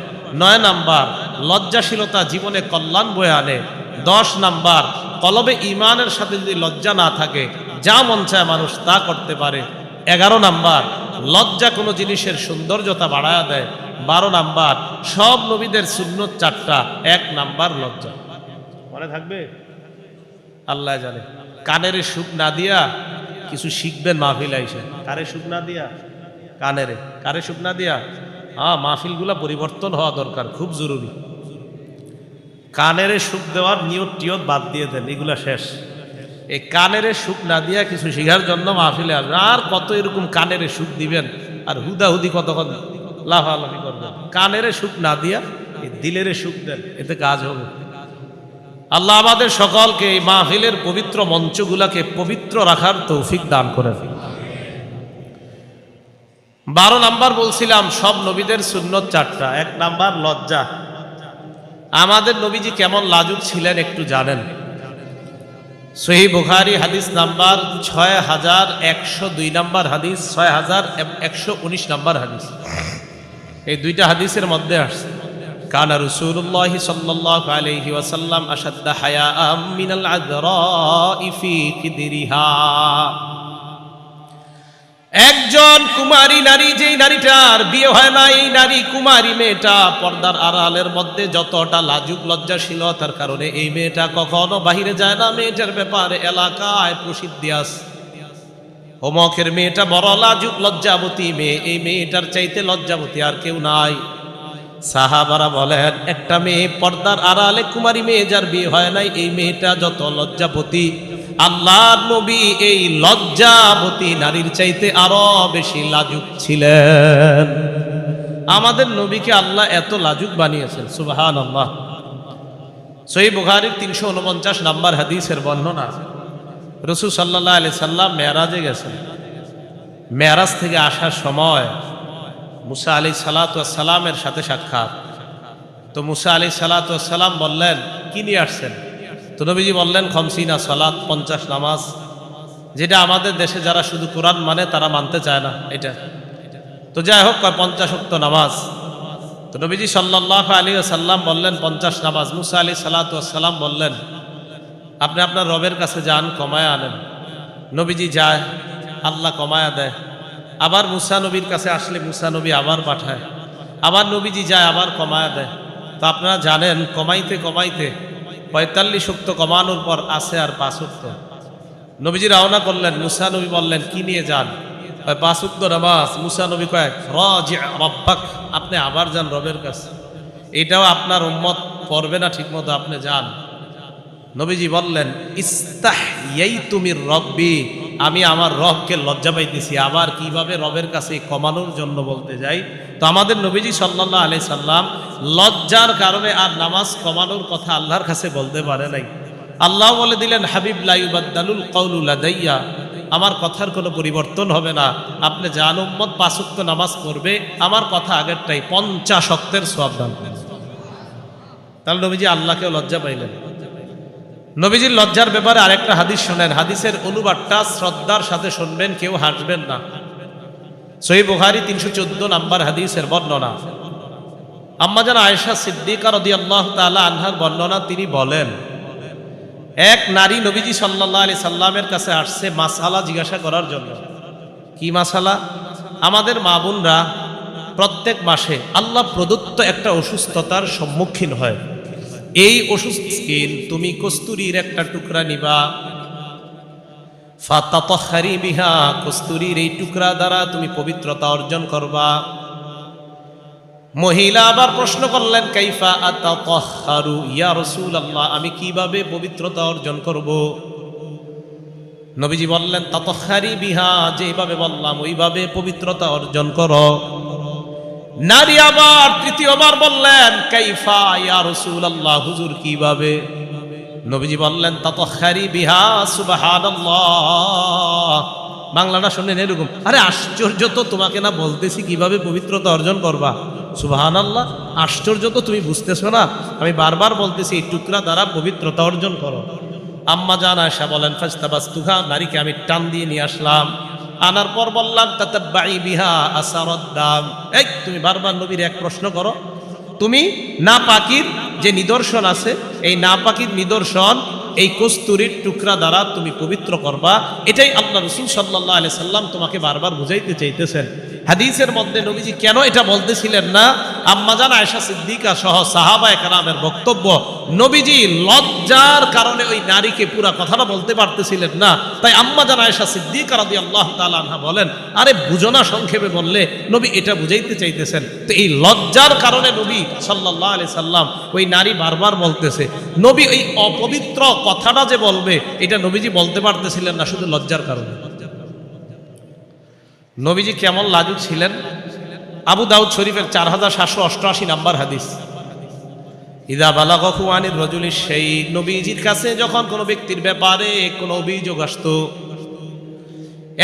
A: 9 নাম্বার, লজ্জাশীলতা জীবনে কল্যাণ বয়ে আনে। 10 নাম্বার, কলবে ইমানের সাথে যদি লজ্জা না থাকে, যা মন চায় মানুষ তা করতে পারে। 11 নাম্বার, লজ্জা কোনো জিনিসের সৌন্দর্যতা বাড়ায়া দেয়। 12 নাম্বার, সব নবীদের সুন্নত 4টা। 1 নাম্বার লজ্জা। মনে থাকবে? আল্লাহ জানে। কানের সুখ না দিয়া কিছু শিখবেন মাহফিল আইসে। কারে সুখ না দিয়া? কানেরে। কারে সুখ না দিয়া? মাহফিলগুলা পরিবর্তন হওয়া দরকার, খুব জরুরি। কানেরে সুখ দেওয়ার নিয়ত টিয়ত বাদ দিয়ে দেন, এগুলা শেষ। এই কানেরে সুখ না দিয়া কিছু শিখার জন্য মাহফিলে আসবেন। আর কত এরকম কানেরে সুখ দিবেন আর হুদাহুদি কতক্ষণ লাফালাফি করবেন। কানেরে সুখ না দিয়া এই দিলেরে সুখ দেন, এতে কাজ হবে। আল্লাহ আমাদের সকলকে এই মাহফিলের পবিত্র মঞ্চগুলাকে পবিত্র রাখার তৌফিক দান করেন। 12 নাম্বার বলছিলাম সব নবীদের সুন্নত 4টা। 1 নাম্বার লজ্জা। আমাদের নবীজি কেমন লাজুক ছিলেন একটু জানেন? সহিহ বুখারী হাদিস নাম্বার 6102 নাম্বার হাদিস, 6119 নাম্বার হাদিস। এই 2টা হাদিসের মধ্যে আসছে, কানা রাসূলুল্লাহ সাল্লাল্লাহু আলাইহি ওয়াসাল্লাম আশাদ্দা হায়াআম মিনাল আযরা'i ফি কিদরিহা। একজন কুমারী নারী, যেই নারীটার বিয়ে হয় না, এই নারী কুমারী মেয়েটা পর্দার আড়ালের মধ্যে যতটা লাজুক লজ্জাশীলতার কারণে এই মেয়েটা কখনো বাহিরে যায় না। মেয়েটার ব্যাপারে এলাকায় প্রসিদ্ধি আছে, অমকের মেয়েটা বড় লাজুক লজ্জাবতী মেয়ে, এই মেয়েটার চাইতে লজ্জাবতী আর কেউ নাই। সাহাবারা বলেন, একটা মেয়ে পর্দার আড়ালে কুমারী মেয়ে যার বিয়ে হয় নাই, এই মেয়েটা যত লজ্জাবতী, আল্লাহর নবী এই লজ্জাবতী নারীর চাইতে আরো বেশি লাজুক ছিলেন। আমাদের নবীকে আল্লাহ এত লাজুক বানিয়েছেন, সুবহানাল্লাহ। সহিহ বুখারীর 349 নাম্বার হাদিসের বর্ণনা, রাসূল সাল্লাল্লাহু আলাইহি সাল্লাম মেরাজে গেছেন। মেরাজ থেকে আসার সময় মুসা আলাইহিস সালাতু ওয়াস সালামের সাথে সাক্ষাৎ। তো মুসা আলাইহিস সালাতু ওয়াস সালাম বললেন, কি নিয়ে আসছেন? তো নবীজি বললেন, খমসিনা সালাত, 50 নামাজ, যেটা আমাদের দেশে যারা শুধু কোরআন মানে তারা মানতে চায় না এটা। তো যাই হোক, 50 ওয়াক্ত নামাজ। তো নবীজি সাল্লাল্লাহু আলাইহি ওয়াসাল্লাম বললেন 50 নামাজ। মুসা আলাইহিস সালাতু ওয়াস সালাম বললেন, আপনি আপনার রবের কাছে যান, কমায় আনেন। নবীজি যায়, আল্লাহ কমায়া দেয়। আবার মুসা নবীর কাছে আসলে মুসা নবী আবার পাঠায়, আবার নবীজি যায়, আবার কমায়া দেয়। তো আপনারা জানেন, কমাইতে কমাইতে 45 ওয়াক্ত কমানোর পর আছে আর 5 ওয়াক্ত। নবীজি রওনা করলেন, মুসা নবী বললেন, কি নিয়ে যান? পাঁচ ওয়াক্ত নামাজ, মুসা নবী কয়েক রাজি রব্বাক, আপনি আবার যান রবের কাছে। এটাও আপনার উম্মত পড়বে না ঠিক মতো, আপনি যান। নবীজি বললেন ইস্তাহইয়াইতু মির রব্বি, আমি আমার রবকে লজ্জা পাইতেছি। আবার কিভাবে রবের কাছে কমানোর জন্য বলতে যাই। তো আমাদের নবীজি সাল্লাল্লাহু আলাইহি সাল্লাম লজ্জার কারণে আর নামাজ কমানোর কথা আল্লাহর কাছে বলতে পারে নাই। আল্লাহ বলে দিলেন হাবিব লা ইউবাদদালুল কাউলু লাদাইয়া, আমার কথার কোনো পরিবর্তন হবে না। আপনি যান উম্মত, পাঁচ ওয়াক্ত নামাজ পড়বে, আমার কথা আগেরটাই, 50 ওয়াক্তের সওয়াব দান। তাহলে নবীজি আল্লাহকেও লজ্জা পাইলেন। নবীজির লজ্জার ব্যাপারে আরেকটা হাদিস শোনেন, হাদিসের অনুবাদটা শ্রদ্ধার সাথে শুনবেন, কেউ হাসবেন না। সহিহ বুখারী 314 নাম্বার হাদিসের বর্ণনা। আম্মা জান আয়েশা সিদ্দিকা রাদিয়াল্লাহু তাআলা আনহার বর্ণনা, তিনি বলেন এক নারী নবীজি সাল্লাল্লাহু আলাইহি সাল্লামের কাছে আসছে মাসআলা জিজ্ঞাসা করার জন্য। কি মাসআলা? আমাদের মা বোনরা প্রত্যেক মাসে আল্লাহ প্রদত্ত একটা অসুস্থতার সম্মুখীন হয়। এই অসুস্থ স্কিন, তুমি কস্তুরীর একটা টুকরা নিবা, ফাতাতাহহারি বিহা, কস্তুরীর এই টুকরা দ্বারা তুমি পবিত্রতা অর্জন করবা। মহিলা আবার প্রশ্ন করলেন কাইফা আতাতাহহারু ইয়া রাসূলুল্লাহ, আমি কিভাবে পবিত্রতা অর্জন করব? নবীজি বললেন তাতাহহারি বিহা, যেভাবে বললাম ওইভাবে পবিত্রতা অর্জন করো। নারী আবার তৃতীয়বার বললেন কাইফা ইয়া রাসূলুল্লাহ, হুজুর কিভাবে? নবীজি বললেন তাতাহহারি বিহা সুবহানাল্লাহ। বাংলাটা শুনেন এরকম, আরে আশ্চর্য তো, তোমাকে না বলতেছি কিভাবে পবিত্রতা অর্জন করবা। সুবহানাল্লাহ, আশ্চর্য তো, তুমি বুঝতেছো না? আমি বারবার বলতেছি এই টুকরা দ্বারা পবিত্রতা অর্জন করো। আম্মা জান আয়েশা বলেন ফাস্তাবাস্তুহা, নারীকে আমি টান দিয়ে নিয়ে আসলাম। আনার পর বললাম তাতাব্বাই বিহা আসারাদ দাম, এই তুমি বারবার নবীর এক প্রশ্ন করো, তুমি নাপাকির যে নিদর্শন আছে, এই নাপাকির নিদর্শন এই কস্তুরীর টুকরা দ্বারা তুমি পবিত্র করবা। এটাই আল্লাহ রাসূল সাল্লাল্লাহু আলাইহি সাল্লাম তোমাকে বারবার বুঝাইতে চাইতেছেন। হাদিসের মধ্যে নবীজি কেন এটা বলতেছিলেন না? আম্মা জান আয়েশা সিদ্দিকা সহ সাহাবায়ে কেরামের বক্তব্য, নবীজি লজ্জার কারণে ওই নারীকে পুরা কথাটা বলতে পারতেছিলেন না। তাই আম্মা জান আয়েশা সিদ্দিকা রাদিয়াল্লাহু তাআলা আনহা বলেন, আরে বুঝো না, সংক্ষেপে বললে নবী এটা বুঝাইতে চাইতেছেন। তো এই লজ্জার কারণে নবী সাল্লাল্লাহু আলাইহি সাল্লাম ওই নারী বারবার বলতেছে। নবী ওই অপবিত্র কথাটা যে বলবে, এটা নবীজি বলতে পারতেছিলেন না শুধু লজ্জার কারণে। নবীজি কেমন লাজুক ছিলেন? আবু দাউদ শরীফের 4788 নাম্বার হাদিস, ইদা বালাগাহু আনির রাজুলি সেই, নবীজির কাছে যখন কোনো ব্যক্তির ব্যাপারে কোনো অভিযোগ আসতো,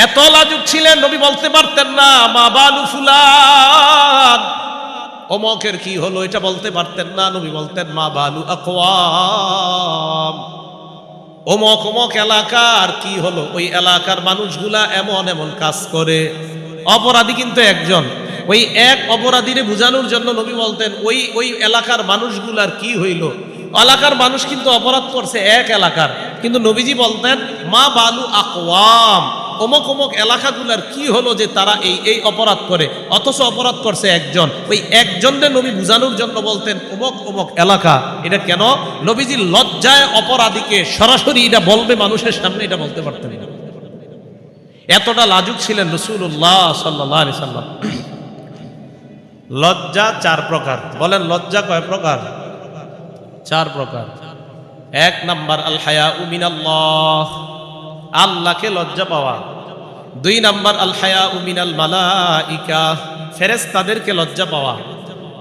A: এত লাজুক ছিলেন নবী বলতে পারতেন না মা বালু ফুলান, অমকের কি হলো, এটা বলতে পারতেন না। নবী বলতেন মা বালু আকওয়াম, অমক অমক এলাকার কি হলো, ওই এলাকার মানুষগুলা এমন এমন কাজ করে। অপরাধী কিন্তু একজন, ওই এক অপরাধীরে বোঝানোর জন্য নবী বলতেন ওই ওই এলাকার মানুষগুলার কি হইল। এলাকার মানুষ কিন্তু অপরাধ করছে এক এলাকার, কিন্তু নবীজি বলতেন মা বালু আকওয়াম, অমক অমক এলাকাগুলার কি হলো যে তারা এই এই অপরাধ করে, অথচ অপরাধ করছে একজন। ওই একজনের নবী বুঝানোর জন্য বলতেন অমক অমক এলাকা। এটা কেন? নবীজি লজ্জায় অপরাধীকে সরাসরি এটা বলবে মানুষের সামনে, এটা বলতে পারতেন না। এতটা লাজুক ছিলেন রাসূলুল্লাহ সাল্লাল্লাহু আলাইহি সাল্লাম। লজ্জা 4 প্রকার। বলেন লজ্জা কয় প্রকার? 4 প্রকার। 1 নাম্বার আল হায়াউ মিনাল্লাহ, আল্লাহকে লজ্জা পাওয়া। 2 নাম্বার আল হায়াউ মিনাল মালাইকা, ফেরেশতাদেরকে লজ্জা পাওয়া।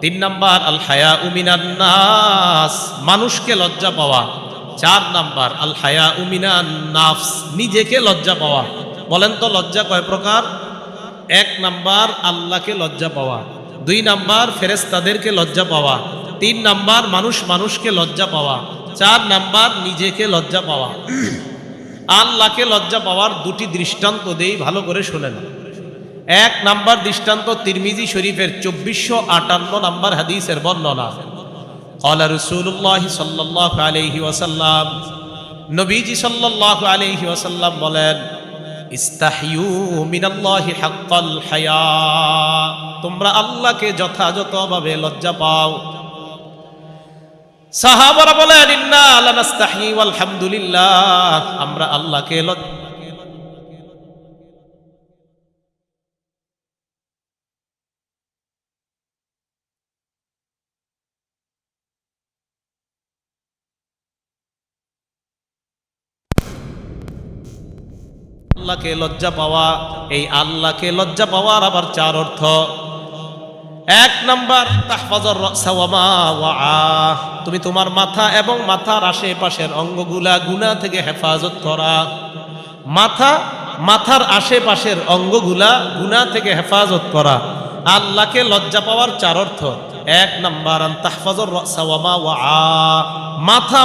A: 3 নাম্বার আল হায়াউ মিনান নাস, মানুষকে লজ্জা পাওয়া। 4 নাম্বার আল হায়াউ মিনান নাফস, নিজেকে লজ্জা পাওয়া। বলেন তো লজ্জা কয় প্রকার? 1 নাম্বার আল্লাহকে লজ্জা পাওয়া, 2 নাম্বার ফেরেশতাদেরকে লজ্জা পাওয়া, 3 নাম্বার মানুষ মানুষকে লজ্জা পাওয়া, 4 নাম্বার নিজেকে লজ্জা পাওয়া। আল্লাহকে লজ্জা পাওয়ার 2টি দৃষ্টান্ত দেই, ভালো করে শোনেন। 1 নাম্বার দৃষ্টান্ত তিরমিজি শরীফের 2458 নাম্বার হাদিসের বর্ণনা। ক্বালা রাসূলুল্লাহ সাল্লাল্লাহু আলাইহি ওয়াসাল্লাম, নবীজি সাল্লাল্লাহু আলাইহি ওয়াসাল্লাম বলেন ইস্তাহিয়ু মিনাল্লাহি হাক্কাল হায়া, তোমরা আল্লাহকে যথাযথভাবে লজ্জা পাও। সাহাবারা বলেন ইন্না লানাস্তাহি ওয়াল হামদুলিল্লাহ, আমরা আল্লাহকে আল্লাহকে লজ্জা পাওয়া। এই আল্লাহকে লজ্জা পাওয়ার আবার চার অর্থ। এক নাম্বার তাহফাজুর রাসা ওয়া মা ওয়া, তুমি তোমার মাথা এবং মাথার আশেপাশের অঙ্গগুলা গুনাহ থেকে হেফাজত করা। মাথার আশেপাশের অঙ্গগুলা গুনাহ থেকে হেফাজত করা আল্লাহকে লজ্জা পাওয়ার চার অর্থ। এক নাম্বার তাহফাজুর রাসা ওয়া মা ওয়া,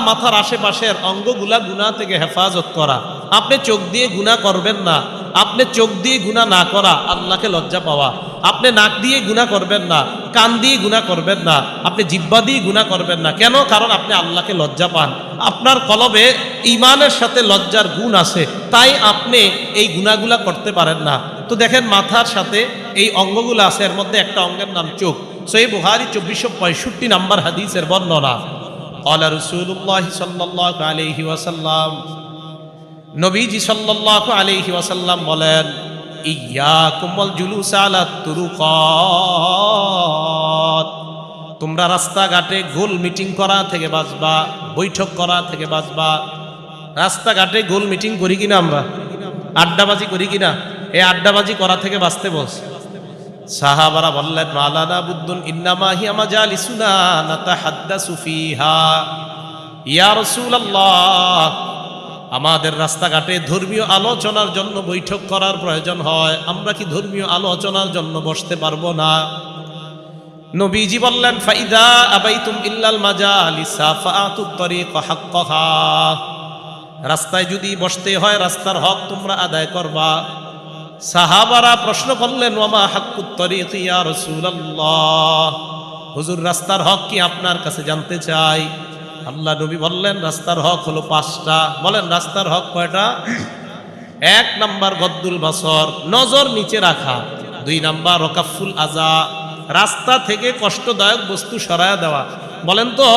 A: মাথার আশেপাশের অঙ্গগুলা গুনাহ থেকে হেফাজত করা। আপনি চোখ দিয়ে গুনাহ করবেন না, আপনি চোখ দিয়ে গুনাহ না করা আল্লাহকে লজ্জা পাওয়া। আপনি নাক দিয়ে গুনাহ করবেন না, কান দিয়ে গুনাহ করবেন না, আপনি জিহ্বা দিয়ে গুনাহ করবেন না। কেন? কারণ আপনি আল্লাহকে লজ্জা পান। আপনার কলবে ঈমানের সাথে লজ্জার গুণ আছে, তাই আপনি এই গুনাহগুলা করতে পারেন না। তো দেখেন, মাথার সাথে এই অঙ্গগুলো আছে, এর মধ্যে একটা অঙ্গের নাম চোখ। সহিহ বুখারী 2465 নাম্বার হাদিসের বর্ণনা। ক্বালা রাসূলুল্লাহ সাল্লাল্লাহু আলাইহি ওয়াসাল্লাম, নবীজি সাল্লাল্লাহু আলাইহি ওয়াসাল্লাম বলেন, ইয়াকুম ওয়াল জুলুস আলা তুরুকাত, তোমরা রাস্তাঘাটে গোল মিটিং করা থেকে বাঁচবা, বৈঠক করা থেকে বাঁচবা। রাস্তাঘাটে গোল মিটিং করি কিনা আমরা, আড্ডাবাজি করি কিনা, এই আড্ডাবাজি করা থেকে বাঁচতে বলছে। সাহাবারা বললেন, মালানা বুদ্দুন ইন্নামা হিয়া মাজালিসুনা নাতাহাদ্দাসু ফিহা। ইয়া রাসূলুল্লাহ, আমাদের রাস্তাঘাটে ধর্মীয় আলোচনার জন্য বৈঠক করার প্রয়োজন হয়, আমরা কি ধর্মীয় আলোচনার জন্য বসতে পারবো না? নবীজি বললেন, ফাইদা আবাইতুম ইল্লাল মাজালিসা ফাআতুত তরিক হাক্কাহা, রাস্তায় যদি বসতে হয় রাস্তার হক তোমরা আদায় করবা। সাহাবারা প্রশ্ন করলেন, ওয়ামা হাক্কুত তরিক ইয়া রাসূলুল্লাহ, হুজুর রাস্তার হক কি আপনার কাছে জানতে চাই। আল্লাহ নবী বললেন, রাস্তার হক হলো 5টা। বলেন, রাস্তার হক কয়টা? 1 নাম্বার গদ্দুল বাসর, নজর নিচে রাখা। 2 নাম্বার রকাফুল আজা, রাস্তা থেকে কষ্টদায়ক বস্তু সরায়া দেওয়া। বলেন তো,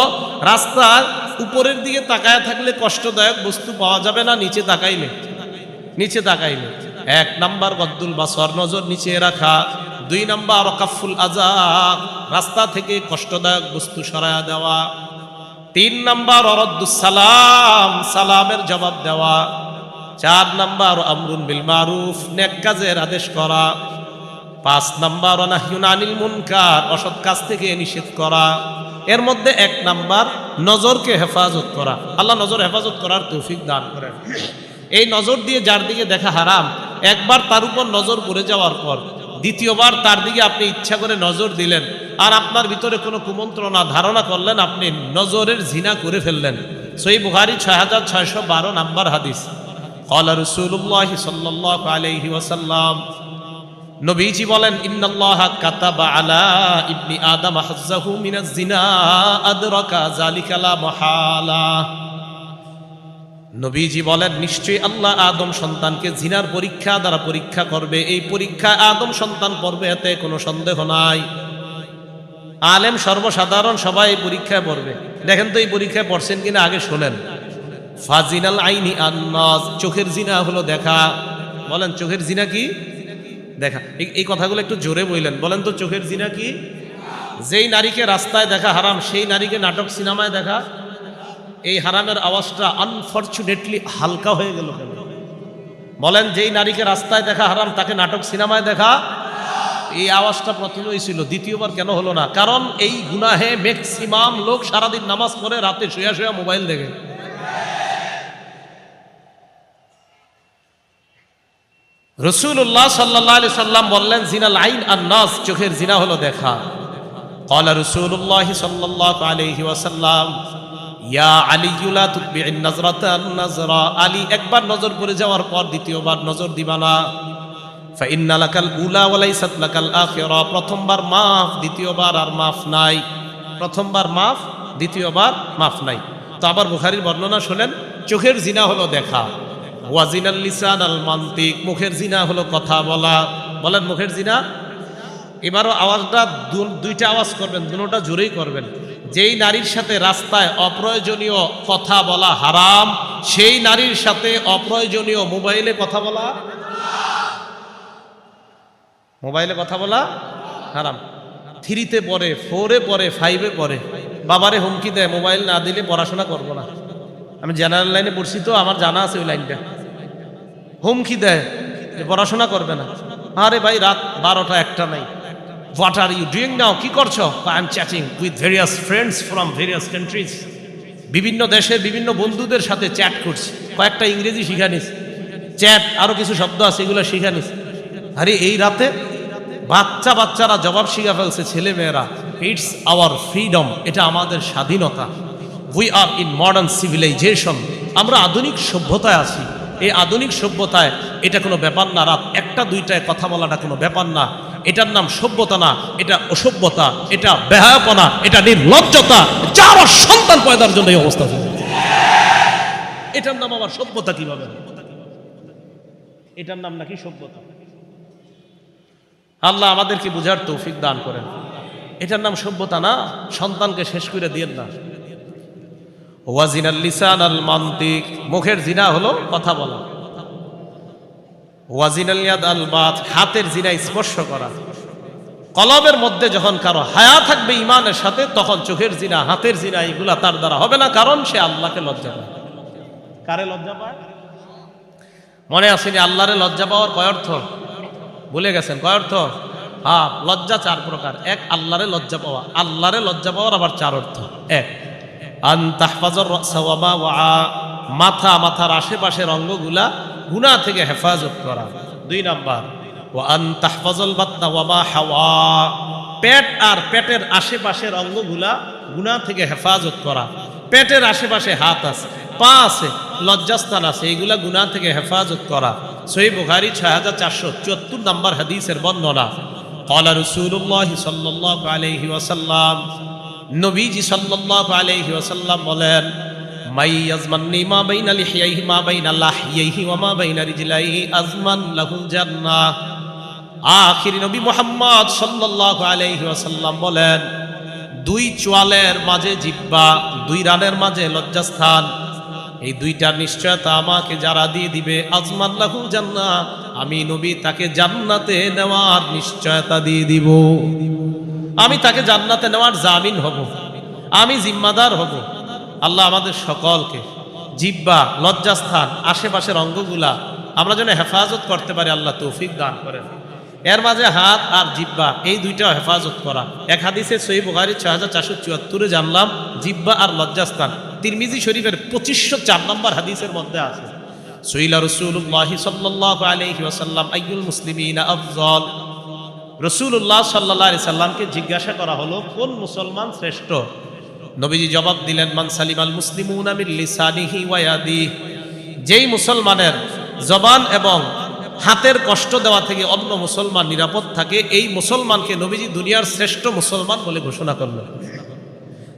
A: রাস্তার উপরের দিকে তাকায় থাকলে কষ্টদায়ক বস্তু পাওয়া যাবে না নিচে তাকাইলে? 1 নাম্বার গদ্দুল বাসর, নজর নিচে রাখা। 2 নাম্বার রকাফুল আজা, রাস্তা থেকে কষ্টদায়ক বস্তু সরায়া দেওয়া। 3 নাম্বার অরদ্দুস সালাম, সালামের জবাব দেওয়া। 4 নাম্বার আমরুন বিল মারুফ, নেক কাজের আদেশ করা। 5 নাম্বার নাহয়ুন আনিল মুনকার, অসৎ কাজ থেকে নিষেধ করা। এর মধ্যে 1 নাম্বার নজরকে হেফাজত করা। আল্লাহ নজর হেফাজত করার তৌফিক দান করেন। এই নজর দিয়ে যার দিকে দেখা হারাম, একবার তার উপর নজর পড়ে যাওয়ার পর দ্বিতীয়বার তার দিকে আপনি ইচ্ছা করে নজর দিলেন, আর আপনার ভিতরে কোনো কুমন্ত্রণা ধারণা করলেন, আপনি নজরের জিনা করে ফেললেন। সহিহ বুখারী 6612 নাম্বার হাদিস। ক্বালা রাসূলুল্লাহ সাল্লাল্লাহু আলাইহি ওয়াসাল্লাম, নবীজি বলেন, ইন্নাল্লাহা কাতাবা আলা ইবনি আদম হাজ্জাহু মিনাজ জিনা আদরাকা যালিকা লা মাহালা। নবীজি বলেন, নিশ্চয়ই আল্লাহ আদম সন্তানকে জিনার পরীক্ষা দ্বারা পরীক্ষা করবে। এই পরীক্ষা আদম সন্তান পড়বে, এতে কোনো সন্দেহ নাই। আলেম সর্বসাধারণ সবাই এই পরীক্ষায় পড়বে। দেখেন তো এই পরীক্ষায় পড়ছেন কিনা আগে শোনেন। ফাজিনাল আইনি আন্নাজ, চোখের জিনা হলো দেখা। বলেন, চোখের জিনা কি? দেখা। এই কথাগুলো একটু জোরে বললেন। বলেন তো, চোখের জিনা কি? যেই নারীকে রাস্তায় দেখা হারাম, সেই নারীকে নাটক সিনেমায় দেখা। এই হারামের আওয়াজটা আনফরচুনেটলি হালকা হয়ে গেল কেন? বলেন, যেই নারীকে রাস্তায় দেখা হারাম, তাকে নাটক সিনেমায় দেখা। এই আওয়াজটা প্রথমেই ছিল, দ্বিতীয়বার কেন হলো না? কারণ এই গুনাহে ম্যাক্সিমাম লোক সারাদিন নামাজ পড়ে, রাতে শুয়া শুয়া মোবাইল দেখে। রাসূলুল্লাহ সাল্লাল্লাহু আলাইহি সাল্লাম বললেন, জিনাল আইন আন-নাস, চোখের জিনা হলো দেখা। ক্বালা রাসূলুল্লাহ সাল্লাল্লাহু আলাইহি ওয়াসাল্লাম, ইয়া আলী লা তুতবি'ন নাজরাতা আন-নাজরা, আলী, একবার নজর পড়ে যাওয়ার পর দ্বিতীয়বার নজর দিবা না। ফা ইন্না লাকাল উলা ওয়া লাইসাত লাকাল আখিরা, প্রথমবার মাফ, দ্বিতীয়বার আর মাফ নাই। প্রথমবার মাফ, দ্বিতীয়বার মাফ নাই। তো আবার বুখারীর বর্ণনা শুনেন, চোখের জিনা হলো দেখা। ওয়াজিনাল লিসান আল মান্তিক, মুখের জিনা হলো কথা বলা। বলেন, মুখের জিনা। এবারও আওয়াজটা 2টা আওয়াজ করবেন, দুটোটা জোরেই করবেন। যেই নারীর সাথে রাস্তায় অপ্রয়োজনীয় কথা বলা হারাম, সেই নারীর সাথে অপ্রয়োজনীয় মোবাইলে কথা বলা, মোবাইলে কথা বলা হারাম। 3-তে পড়ে, 4-এ পড়ে, 5-এ পড়ে, বাবারে হুমকি দেয়, মোবাইল না দিলে পড়াশোনা করবো না। আমি জেনারেল লাইনে পড়ছি তো আমার জানা আছে ওই লাইনটা। হুমকি দেয় যে পড়াশোনা করবে না। আরে ভাই, রাত 12টা 1টা নাই, what are you doing now, কি করছো? I am chatting with various friends from various countries, বিভিন্ন দেশের বিভিন্ন বন্ধুদের সাথে চ্যাট করছি, কয়েকটা ইংরেজি শিখা নিস, চ্যাট আরো কিছু শব্দ আছে এগুলো শিখা নিস। আরে এই রাতে বাচ্চারা জবাব শিখা ফেলছে, ছেলে মেয়েরা। ইটস আওয়ার ফ্রিডম, এটা আমাদের স্বাধীনতা। We are in modern civilization, আমরা আধুনিক সভ্যতায় আছি। এই আধুনিক সভ্যতায় এটা কোনো ব্যাপার না, রাত 1টা 2টায় কথা বলাটা কোনো ব্যাপার না। এটার নাম সভ্যতা না, এটা অসভ্যতা, এটা বেহায়াপনা, এটা নির্লজ্জতা। 4 সন্তান পয়দার জন্য এই অবস্থা হয়েছে। এটার নাম আবার সভ্যতা কিভাবে? এটার নাম নাকি সভ্যতা? আল্লাহ আমাদেরকে বুঝার তৌফিক দান করেন। এটার নাম সভ্যতা না, সন্তানকে শেষ করে দিয়েন না। ওয়াজিনাল লিসান আল মান্তিক, মুখের জিনা হলো কথা বলা। ওয়াজিনাল ইয়াদ আল বাত, হাতের জিনা স্পর্শ করা। কলবের মধ্যে যখন কারো হায়া থাকবে ইমানের সাথে, তখন চোখের জিনা, হাতের জিনা এগুলা তার দ্বারা হবে না, কারণ সে আল্লাহকে লজ্জা পায়। কারে লজ্জা পায়? মনে আসেনি আল্লাহরে লজ্জা পাওয়ার কয় অর্থ? ভুলে গেছেন কয় অর্থ? হ্যাঁ, লজ্জা 4 প্রকার। এক, আল্লাহরে লজ্জা পাওয়া। আল্লাহরে লজ্জা পাওয়ার আবার 4 অর্থ। এক, আন তাহফাজুর রাসা ওয়া মা ওয়া, মাথার আশেপাশের অঙ্গগুলা গুনাহ থেকে হেফাজত করা। 2 নাম্বার, ওয়া আন তাহফাজুল বাতনা ওয়া মা হাওয়া, পেট আর পেটের আশেপাশের অঙ্গগুলা গুনাহ থেকে হেফাজত করা। পেটের আশেপাশে হাত আছে, পা আছে, লজ্জাস্থান আছে, এইগুলা গুনাহ থেকে হেফাজত করা। সহিহ বুখারী 6474 নম্বর হাদিসের বর্ণনা। ক্বালা রাসূলুল্লাহ সাল্লাল্লাহু আলাইহি ওয়াসাল্লাম, নবীজি সাল্লাল্লাহু আলাইহি ওয়াসাল্লাম বলেন, মাই ইয়াজমাননি মা বাইনা লিহিয়াইহি মা বাইনা লাহিয়াইহি ওয়া মা বাইনা রিজলাইহি আজমান লাহুল জান্নাহ। আখির নবী মুহাম্মদ সাল্লাল্লাহু আলাইহি ওয়াসাল্লাম বলেন, 2 চোয়ালের মাঝে জিহ্বা, 2 রানের মাঝে লজ্জাস্থান, এই 2টার নিশ্চয়তা আমাকে যারা দিয়ে দিবে, আজমান লাহুল জান্নাহ, আমি নবী তাকে জান্নাতে নেওয়ার নিশ্চয়তা দিয়ে দিব। আমি তাকে জান্নাতে নেওয়ার জামিন হব, আমি জিম্মাদার হব। আল্লাহ আমাদের সকলকে জিহ্বা, লজ্জাস্থান, আশেপাশের অঙ্গগুলা আমরা যেন হেফাজত করতে পারি, আল্লাহ তৌফিক দান করেন। এর মাঝে হাত আর জিহ্বা, এই 2টা হেফাজত করা। এক হাদিসে সহিহ বুখারী 6474 জানলাম জিহ্বা আর লজ্জাস্থান। তিরমিজি শরীফের 2504 নম্বর হাদিসের মধ্যে আছে, সুইলা রাসূলুল্লাহ সাল্লাল্লাহু আলাইহি ওয়াসাল্লাম আইয়ুল মুসলিমিনা আফযল। রাসূলুল্লাহ সাল্লাল্লাহু আলাইহি সাল্লামকে জিজ্ঞাসা করা হলো, কোন মুসলমান শ্রেষ্ঠ? নবীজি জবাব দিলেন, মান সালিমাল মুসলিমুনা মিন লিসানিহি ওয়া ইয়াদিহি, যেই মুসলমানের জবান এবং হাতের কষ্ট দেওয়া থেকে অন্য মুসলমান নিরাপদ থাকে, এই মুসলমানকে নবীজি দুনিয়ার শ্রেষ্ঠ মুসলমান বলে ঘোষণা করলেন।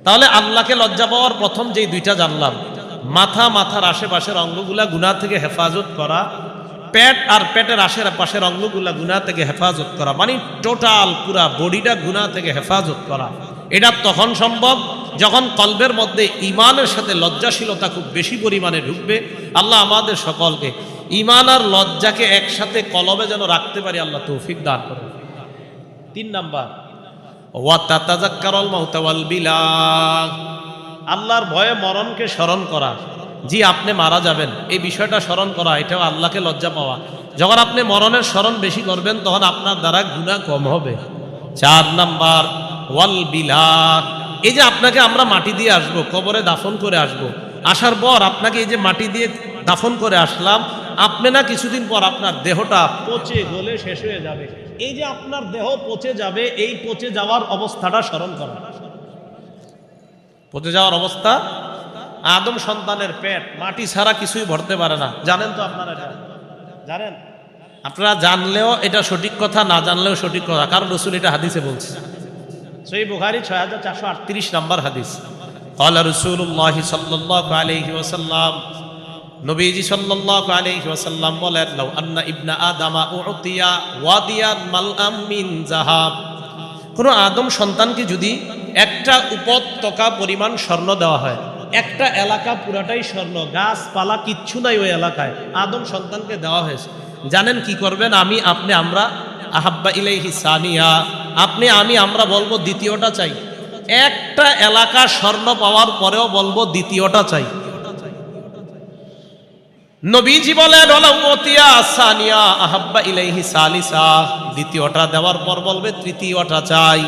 A: তাহলে আল্লাহকে লজ্জা পাওয়ার প্রথম যেই 2টা জানলাম, মাথার আশেপাশের অঙ্গগুলা গুনাহ থেকে হেফাজত করা, পেট আর পেটের আশেপাশের অঙ্গগুলা গুনাহ থেকে হেফাজত করা, মানে টোটাল পুরা বডিটা গুনাহ থেকে হেফাজত করা। এটা তখন সম্ভব যখন কলবের মধ্যে ঈমানের সাথে লজ্জাশীলতা খুব বেশি পরিমাণে ঢুকবে। আল্লাহ আমাদের সকলকে ঈমান আর লজ্জাকে একসাথে কলবে যেন রাখতে পারি, আল্লাহ তৌফিক দান করুন। 3 নাম্বার, ওয়া তাতাযাক্কারুল মাউতা ওয়াল বিলা, আল্লাহর ভয়ে মরণকে স্মরণ করা। জি, আপনি মারা যাবেন, এই বিষয়টা স্মরণ করা, এটাও আল্লাহকে লজ্জা পাওয়া। যখন আপনি মরণের স্মরণ বেশি করবেন, তখন আপনার দ্বারা গুনাহ কম হবে। 4 নাম্বার, ওয়াল বিলা, এই যে আপনাকে আমরা মাটি দিয়ে আসবো, কবরে দাফন করে আসবো, আসার পর আপনাকে এই যে মাটি দিয়ে দাফন করে আসলাম, আপনি না কিছুদিন পর আপনার দেহটা পচে গলে শেষ হয়ে যাবে। এই যে আপনার দেহ পচে যাবে, এই পচে যাওয়ার অবস্থাটা স্মরণ করা। পচে যাওয়ার অবস্থা, আদম সন্তানের পেট মাটি ছাড়া কিছুই ভরতে পারে না। জানেন তো আপনারা? জানেন? আপনারা জানলেও এটা সঠিক কথা, না জানলেও সঠিক কথা, কারণ রাসূল এটা হাদিসে বলছে। সহিহ বুখারী 6438 নম্বর হাদিস। ক্বালা রাসূলুল্লাহ সাল্লাল্লাহু আলাইহি ওয়াসাল্লাম, নবীজি সাল্লাল্লাহু আলাইহি ওয়াসাল্লাম বলেন, লাউ আন্না ইবনা আদামা উতিয়া ওয়াদিয়ান মালআম মিন যাহাব, কোন আদম সন্তানকে যদি একটা উপত্যকা পরিমাণ স্বর্ণ দেওয়া হয়, একটা এলাকা পুরাটাই স্বর্ণ, গাছপালা কিচ্ছু নাই ওই এলাকায়, আদম সন্তানকে দেওয়া হয়েছে, জানেন কি করবেন? আমরা আহাব্বা ইলাইহি সানিয়া, আমরা বলবো দ্বিতীয়টা চাই। একটা এলাকা স্বর্ণ পাওয়ার পরেও বলবো দ্বিতীয়টা চাই। নবীজি বলেন ওয়ালাউ উতিয়া সানিয়া আহাব্বা ইলাইহি সালিসা, দ্বিতীয়টা দেওয়ার পর বলবে তৃতীয়টা চাই।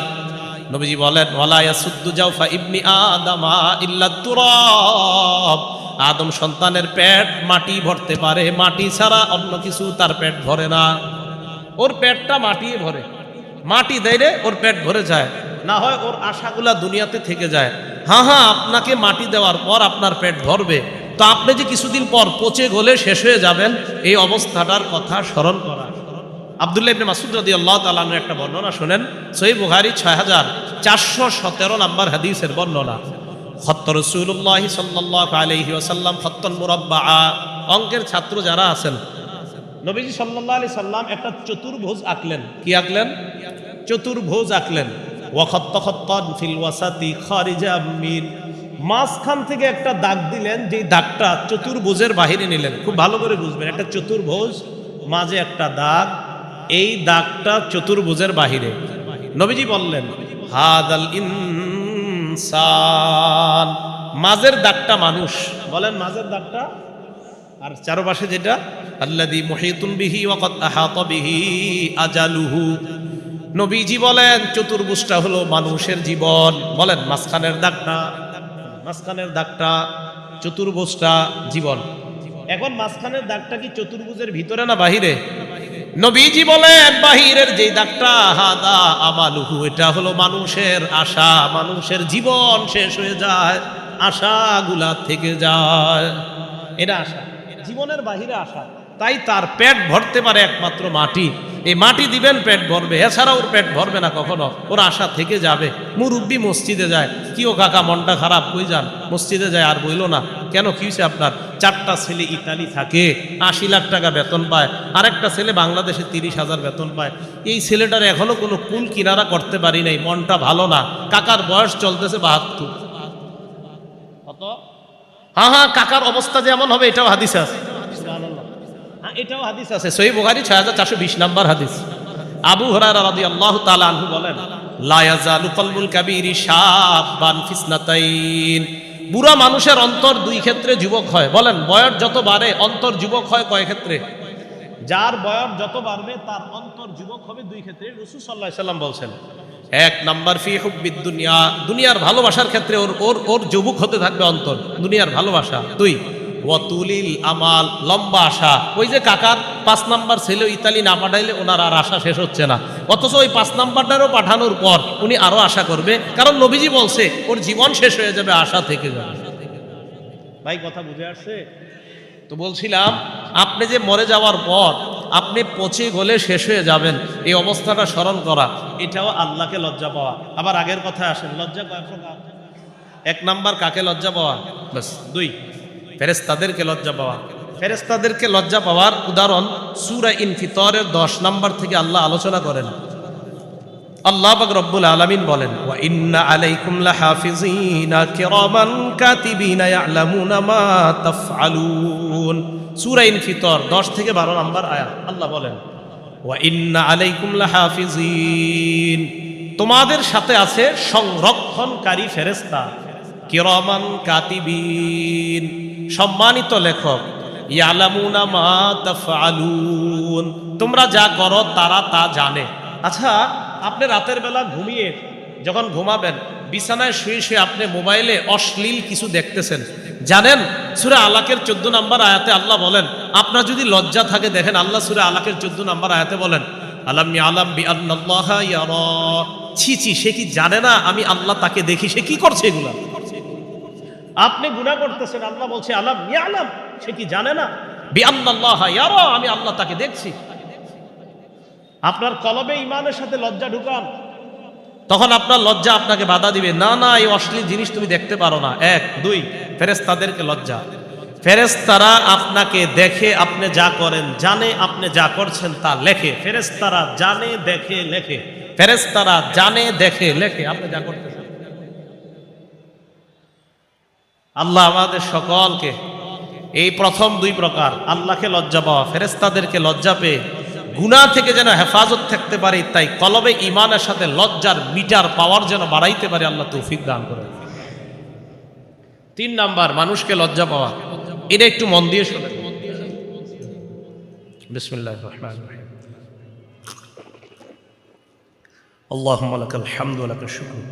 A: নবীজি বলেন ওয়ালা ইয়াসুদ্দু জাওফা ইবনি আদামা ইল্লা তুরাব, আদম সন্তানের পেট মাটি ভরতে পারে, মাটি ছাড়া অন্য কিছু তার পেট ভরে না। ওর পেটটা মাটি ভরে, মাটি দেয় ওর পেট ভরে যায়, না হয় ওর আশাগুলা দুনিয়াতে থেকে যায়। হ্যাঁ হ্যাঁ, আপনাকে মাটি দেওয়ার পর আপনার পেট ভরবে, তো আপনি যে কিছুদিন পর পচে গলে শেষ হয়ে যাবেন, এই অবস্থাটার কথা স্মরণ করা। আব্দুল্লাহ ইবনে মাসউদ রাদিয়াল্লাহু তাআলা আনহু একটা বর্ণনা শুনেন, সহিহ বুখারী 6417 নম্বর হাদিসের বর্ণনা। খত্ত রাসূলুল্লাহ সাল্লাল্লাহু আলাইহি ওয়াসাল্লাম খত্তান মুরাব্বাআ, অঙ্কের ছাত্র যারা আছেন, নবীজি সাল্লাল্লাহু আলাইহি সাল্লাম একটা চতুর্ভুজ আঁকলেন। কি আঁকলেন? চতুর্ভুজ আঁকলেন। ওয়া খাত্তা খাত্তান ফিল ওয়াসাতি খারিজা মিন, মাঝখান থেকে একটা দাগ দিলেন, যেই দাগটা চতুর্ভুজের বাহিরে নিলেন। খুব ভালো করে বুঝবেন, একটা চতুর্ভুজ, মাঝে একটা দাগ, এই দাগটা চতুর্ভুজের বাহিরে। নবীজি বললেন হাদাল ইনসান, মাঝের দাগটা মানুষ, বলেন মাঝের দাগটা, আর চারপাশে যেটা আল্লাযী মুহীতুন বিহি ওয়া ক্বাদ আহাতা বিহি আজালুহু। নবীজি বলেন চতুর্ভুজটা হলো মানুষের জীবন, বলেন মাঝখানের দাগটা, মাঝখানের দাগটা, চতুর্ভুজটা জীবন। এখন মাঝখানের দাগটা কি চতুর্ভুজের ভিতরে না বাহিরে? নবীজি বলেন বাহিরের যে দাগটা হাদা আমালুহু, এটা হলো মানুষের আশা, মানুষের জীবন শেষ হয়ে যায়, আশাগুলা থেকে যায়, এটা আশা, জীবনের বাহিরে আশা। তাই তার পেট ভরতে পারে একমাত্র মাটি, এই মাটি দিবেন পেট ভরবে, এছাড়া ওর পেট ভরবে না কখনো, ওর আশা থেকে যাবে। মুরব্বী মসজিদে যায়, কি ও কাকা মনটা খারাপ, কই যান? মসজিদে যায়, আর বইল না কেন, কি হয়েছে আপনার? 4টা ছেলে ইতালি থাকে, 80 লাখ টাকা বেতন পায়, আরেকটা ছেলে বাংলাদেশে 30,000 বেতন পায়, এই ছেলেটার এখনো কোনো কুল কিনারা করতে পারি নাই, মনটা ভালো না। কাকার বয়স চলতেছে 72। কত? হ্যাঁ হ্যাঁ, কাকার অবস্থা যেমন হবে এটাও হাদিস আছে, এটাও হাদিস আছে, সহিহ বুখারী 6420 নম্বর হাদিস। আবু হুরায়রা রাদিয়াল্লাহু তাআলা আনহু বলেন লা ইয়াজালু কলবুল কাবীরি শাবান ফিসনাতাইন, বুড়া মানুষের অন্তর দুই ক্ষেত্রে যুবক হয়। বলেন বয়স যত বাড়ে অন্তর যুবক হয় কয় ক্ষেত্রে? যার বয়স যত বাড়বে তার অন্তর যুবক হবে দুই ক্ষেত্রে। রাসূল সাল্লাল্লাহু আলাইহি সাল্লাম বলছেন, 1 নাম্বার ফি হুব্বিদ দুনিয়া, দুনিয়ার ভালোবাসার ক্ষেত্রে ওর যুবক হতে থাকবে অন্তর, দুনিয়ার ভালোবাসা। 2 ওয়াতুলিল আমাল, লম্বা আশা। ওই যে কাকার 5 নাম্বার ছেলে ইতালি না পাঠাইলে ওনার আর আশা শেষ হচ্ছে না, অথচ ওই 5 নাম্বারটারও পাঠানোর পর উনি আরো আশা করবে, কারণ নবীজি বলছে ওর জীবন শেষ হয়ে যাবে, আশা থেকে যাবে। ভাই কথা বুঝে আসছে তো? বলছিলাম আপনি যে মরে যাওয়ার পর আপনি পচে গলে শেষ হয়ে যাবেন, এই অবস্থাটা স্মরণ করা, এটাও আল্লাহকে লজ্জা পাওয়া। আবার আগের কথায় আসেন, লজ্জা কয় প্রকার? 1 নাম্বার কাকে লজ্জা পাওয়া, বাস। 2 ফেরেশতাদেরকে লজ্জা পাওয়া। ফেরেশতাদেরকে লজ্জা পাওয়ার উদাহরণ সূরা ইনফিতরের 10 নাম্বার থেকে আল্লাহ আলোচনা করেন। আল্লাহ পাক রব্বুল আলামিন বলেন ওয়া ইন্না আলাইকুম লাহাফিজিনা কিরামান কাতিবিনা ইয়ালামুনা মা তাফআলুন। সূরা ইনফিতর 10 থেকে 12 নাম্বার আয়াত। আল্লাহ বলেন ওয়া ইন্না আলাইকুম লাহাফিজিন, তোমাদের সাথে আছে সংরক্ষণকারী ফেরেশতা, কিরামান কাতিবিন, সম্মানিত লেখক, ইয়ালামুনা মা তাফআলুন, তোমরা যা করো তারা তা জানে। আচ্ছা, আপনি রাতের বেলা ঘুমিয়ে যখন ঘুমাবেন, বিছানায় শুয়ে শুয়ে আপনি মোবাইলে অশ্লীল কিছু দেখতেছেন, জানেন সূরা আলাকের 14 নম্বর আয়াতে আল্লাহ বলেন আপনার যদি লজ্জা থাকে, দেখেন আল্লাহ সূরা আলাকের 14 নম্বর আয়াতে বলেন আলাম ইয়ালাম বিআন্নাল্লাহা ইয়ারা, ছি ছি, সে কি জানে না আমি আল্লাহ তাকে দেখি, সে কি করছে এগুলা? আপনি গুনাহ করতেছেন, আল্লাহ বলছে আলাম ইয়ালাম, সে কি জানে না বিআন্নাল্লাহা ইয়ারা, আমি আল্লাহ তাকে দেখছি। আপনার কলবে ইমানের সাথে লজ্জা ঢুকান, তখন আপনার লজ্জা আপনাকে বাধা দিবে, না না এই অশ্লীল জিনিস তুমি দেখতে পারো না। 1 2 ফেরেশতাদেরকে লজ্জা, ফেরেশতারা আপনাকে দেখে আপনি যা করেন, জানে আপনি যা করছেন তা লেখে। ফেরেশতারা জানে দেখে লেখে, ফেরেশতারা জানে দেখে লেখে আপনি যা করতেছেন। আল্লাহ আমাদের সকলকে এই প্রথম 2 প্রকার, আল্লাহকে লজ্জা পাওয়া, ফেরেশতাদেরকে লজ্জা পেয়ে গুনাহ থেকে যেন হেফাজত থাকতে পারি, তাই কলবে ঈমানের সাথে লজ্জার মিটার পাওয়ার যেন বাড়াইতে পারি, আল্লাহ তৌফিক দান করে। 3 নাম্বার মানুষকে লজ্জা পাওয়া, এটা একটু মন দিয়ে শোনেন। বিসমিল্লাহির রহমানির রহিম। আল্লাহুম্মা লাকাল হামদু ওয়া লাকাশ শুকর।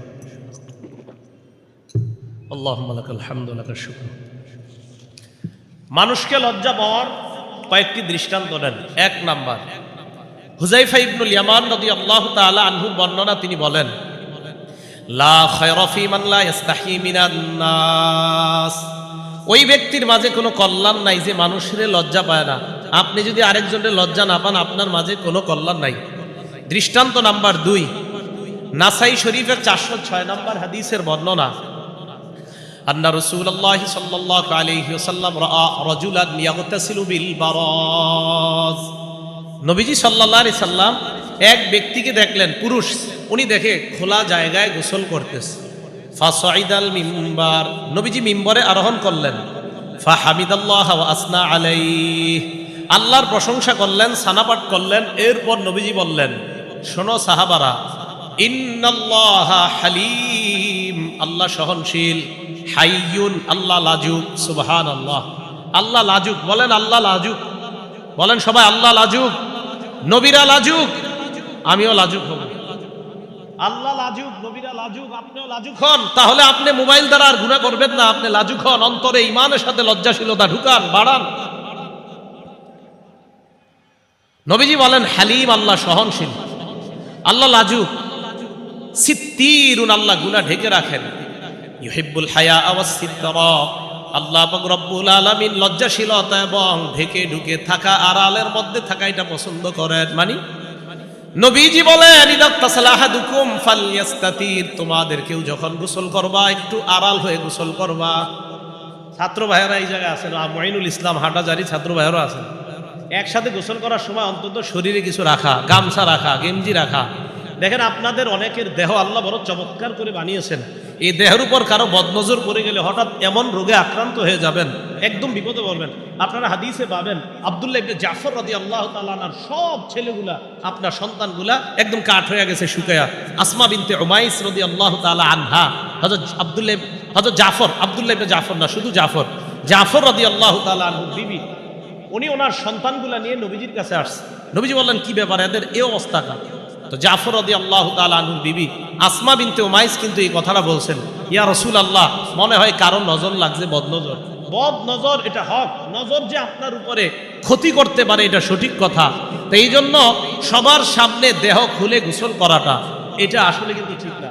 A: আল্লাহুম্মা লাকাল হামদু ওয়া লাকাশ শুকর। মানুষকে লজ্জা পাওয়ার কয়েকটি দৃষ্টান্ত দেন। এক নাম্বার, হুযায়ফা ইবনুল ইয়ামান রাদিয়াল্লাহু তাআলা আনহু বর্ণনা, তিনি বলেন, লা খায়রা ফী মান লা ইস্তাহি মিনান নাস। ওই ব্যক্তির মাঝে কোনো কল্যাণ নাই যে মানুষের লজ্জা পায় না। আপনি যদি আরেকজনের লজ্জা না পান, আপনার মাঝে কোনো কল্যাণ নাই। দৃষ্টান্ত নাম্বার 2, নাসাই শরীফের 406 নম্বর হাদিসের বর্ণনা, আন্না রাসূলুল্লাহ সাল্লাল্লাহু আলাইহি ওয়াসাল্লাম রাআ রাজুলান ইয়াগতাসিলু বিল বারাজ। নবীজি সাল্লাল্লাহু আলাইহি সাল্লাম এক ব্যক্তিকে দেখলেন, পুরুষ, উনি দেখে খোলা জায়গায় গোসল করতেছে। ফাসাইদাল মিম্বার, নবীজি মিম্বরে আরোহণ করলেন। ফাহামিদাল্লাহ ওয়া আসনা আলাইহি, আল্লাহর প্রশংসা করলেন, সানাপাঠ করলেন। এরপর নবীজি বললেন, শোনো সাহাবারা, ইন্নাল্লাহা হালিম, আল্লাহ সহনশীল, হাইয়ুন, আল্লাহ লাজুক। সুবহানাল্লাহ, আল্লাহ লাজুক। বলেন আল্লাহ লাজুক, বলেন সবাই আল্লাহ লাজুক। নবীরা লাজুক, আমিও লাজুক হব। আল্লাহ লাজুক, নবীরা লাজুক, আপনিও লাজুক হন। তাহলে আপনি মোবাইল দ্বারা আর গুনাহ করবেন না, আপনি লাজুক হন। অন্তরে ঈমানের সাথে লজ্জাশীলতা ঢুকান, বাড়ান। নবীজি বলেন হালিম, আল্লাহ সহনশীল, আল্লাহ লাজুক। সিত্তিরুন, আল্লাহ গুনাহ ঢেকে রাখেন। ইউহিব্বুল হায়া ওয়াস সিত্রা, আল্লাহ পাক রব্বুল আলামিন লজ্জাশীলতা এবং ঢেকে ঢুকে থাকা, আড়ালের মধ্যে থাকা, এটা পছন্দ করেন। মানে নবীজি বলেন, ইদা তাসালা আহাদুকুম ফালইস্তাতির, তোমাদের কেউ যখন গোসল করবা একটু আড়াল হয়ে গোসল করবা। ছাত্র ভাইয়েরা এই জায়গায় আছেন, মুঈনুল ইসলাম হাটাজারি ছাত্র ভাইয়েরা আছেন। একসাথে গোসল করার সময় অন্তত শরীরে কিছু রাখা, গামছা রাখা, গেঞ্জি রাখা। দেখেন আপনাদের অনেকের দেহ আল্লাহ বড় চমৎকার করে বানিয়েছেন। এই দেহের উপর কারো বদনজর পড়ে গেলে হঠাৎ এমন রোগে আক্রান্ত হয়ে যাবেন, একদম বিপদে পড়বেন। আপনারা হাদিসে পাবেন, আব্দুল্লাহ ইবনে জাফর রাদিয়াল্লাহু তাআলা আনহুর সব ছেলেগুলা, আপনার সন্তানগুলা একদম কাঠ হয়ে গেছে, শুকায়া। আসমা বিনতে উমাইস রাদিয়াল্লাহু তাআলা আনহা, হযরত জাফর, আব্দুল্লাহ ইবনে জাফর না, শুধু জাফর রাদিয়াল্লাহু তাআলা আনহুর বিবি, উনি ওনার সন্তানগুলা নিয়ে নবীজির কাছে আসছে। নবীজি বললেন, কি ব্যাপার, এদের এই অবস্থা কেন? তো জাফর রাদিয়াল্লাহু তাআলা আনহুর বিবি আসমা বিনতে উমাইস কিন্তু এই কথাটা বলছেন, ইয়া রাসূলুল্লাহ, মনে হয় কারণ নজর লাগছে, বদনজর। বদনজর এটা হক, নজর যে আপনার উপরে ক্ষতি করতে পারে এটা সঠিক কথা। তো এই জন্য সবার সামনে দেহ খুলে গোসল করাটা এটা আসলে কিন্তু ঠিক না।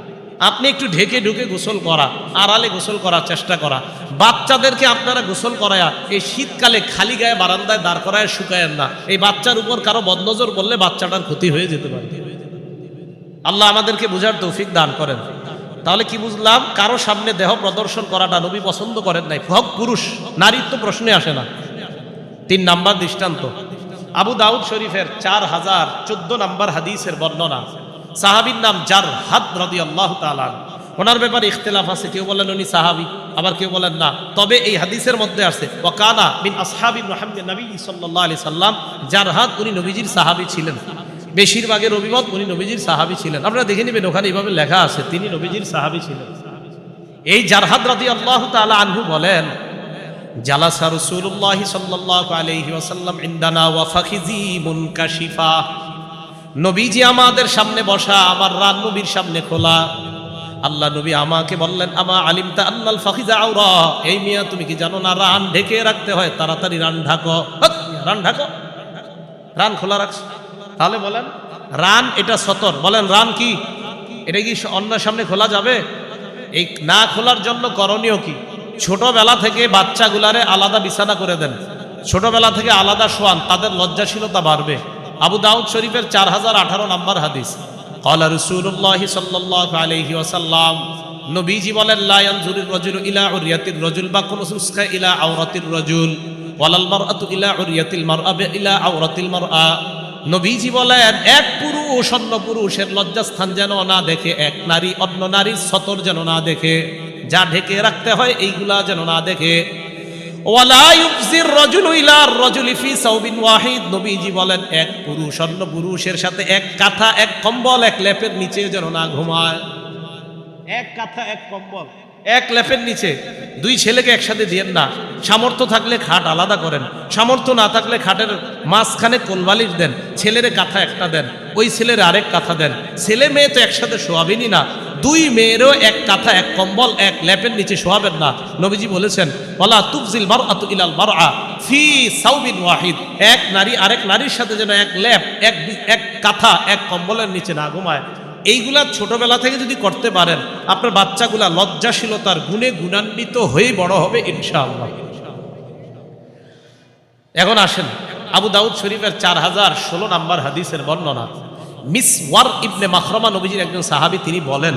A: আপনি একটু ঢেকে ঢুকে গোসল করা, আড়ালে গোসল করার চেষ্টা করা। বাচ্চাদেরকে আপনারা গোসল করায়া এই শীতকালে খালি গায়ে বারান্দায় দাঁড় করায় শুকায়েন না। এই বাচ্চার উপর কারো বদনজর বললে বাচ্চাটার ক্ষতি হয়ে যেতে পারে। আল্লাহ আমাদেরকে বুঝার তৌফিক দান করেন। তাহলে কি বুঝলাম? কারো সামনে দেহ প্রদর্শন করাটা নবী পছন্দ করেন নাই। হক পুরুষ, নারীর তো প্রশ্নে আসে না। 3 নাম্বার দৃষ্টান্ত, আবু দাউদ শরীফের 4014 নাম্বার হাদিসের বর্ণনা, সাহাবীর নাম জারহাদ রাদিয়াল্লাহু তাআলা। ওনার ব্যাপারে ইখতিলাফ আছে, কেউ বলেন উনি সাহাবী, আবার কেউ বলেন না। তবে এই হাদিসের মধ্যে আছে ওয়াকানা মিন আসহাবি মুহাম্মদ নবী সাল্লাল্লাহু আলাইহি সাল্লাম, জারহাদ উনি নবীজির সাহাবী ছিলেন। বেশিরভাগের অভিমত উনি নবীজির সাহাবী ছিলেন। আপনারা দেখে নেবেন, ওখানে এইভাবে লেখা আছে তিনি নবীজির সাহাবী ছিলেন। এই জারহাদ রাদিয়াল্লাহু তাআলা আনহু বলেন, জালাসা রাসূলুল্লাহ সাল্লাল্লাহু আলাইহি ওয়াসাল্লাম ইনদানা ওয়া ফাখিজি মুনকাশিফা, নবীজি আমাদের সামনে বসা, আমার রান নবীর সামনে খোলা। আল্লাহ নবী আমাকে বললেন, আমা আলিমতা আন্নাল ফাখিজা আওরা, এই মিয়া তুমি কি জানো না রান ঢেকে রাখতে হয়, তাড়াতাড়ি রান ঢাকো। রান ঢাকো, রান খোলা রাখছ। তাহলে বলেন রান এটা সতর, বলেন রান কি? এটা কি অন্যের সামনে খোলা যাবে? এই না খোলার জন্য করণীয় কি? ছোটবেলা থেকে বাচ্চাগুলারে আলাদা বিছানা করে দেন, ছোটবেলা থেকে আলাদা শোয়ান, তাদের লজ্জাশীলতা বাড়বে। আবু দাউদ শরীফের 4018 নাম্বার হাদিস, ক্বালা রাসূলুল্লাহ সাল্লাল্লাহু আলাইহি ওয়াসাল্লাম, নবীজি বলেন, লা ইয়ানজুরুর রাজুলু ইলা উরিয়াতির রাজুল, বা কোন সুসকা ইলা আওরাতির রাজুল, ওয়ালাল মারআতু ইলা উরিয়াতিল মারআ ইলা আওরাতিল মারআ। নবীজি বলেন, এক পুরুষ অন্য পুরুষের লজ্জাস্থান যেন না দেখে, এক নারী অন্য নারীর সতর যেন না দেখে, যা ঢেকে রাখতে হয় এইগুলা যেন না দেখে। ওয়ালা ইউফজির রাজুলু ইলা রাজুলি ফি সাওবিন ওয়াহিদ, নবীজি বলেন, এক পুরুষ অন্য পুরুষের সাথে এক কাঁথা, এক কম্বল, এক লেপের নিচে যেন না ঘুমায়। এক কাঁথা, এক কম্বল, এক লেপের নিচে দুই ছেলেকে একসাথে দিয়েন না। সামর্থ্য থাকলে খাট আলাদা করেন, সামর্থ্য না থাকলে খাটের মাঝখানে কোলবালিশ দেন, ছেলের কাঁথা একটা দেন, ওই ছেলের আরেক কাঁথা দেন। ছেলে মেয়ে তো একসাথে শোয়াবেনই না, দুই মেয়েরও এক কাঁথা এক কম্বল এক ল্যাপের নিচে শোয়াবেন না। নবীজি বলেছেন ওয়ালা তুফজিল মারআতু ইলাল মারআ ফি সাউবিন ওয়াহিদ, এক নারী আরেক নারীর সাথে যেন এক ল্যাপ এক কাঁথা এক কম্বলের নিচে না ঘুমায়। এইগুলা ছোটবেলা থেকে যদি করতে পারেন, আপনার বাচ্চাগুলা লজ্জাশীলতার গুণে গুণান্বিত হয়ে বড় হবে ইনশাআল্লাহ। এখন আসেন আবু দাউদ শরীফের 4016 নম্বর হাদিসের বর্ণনা। মিসওয়ার ইবনে মাখরামা নবীজির একজন সাহাবী, তিনি বলেন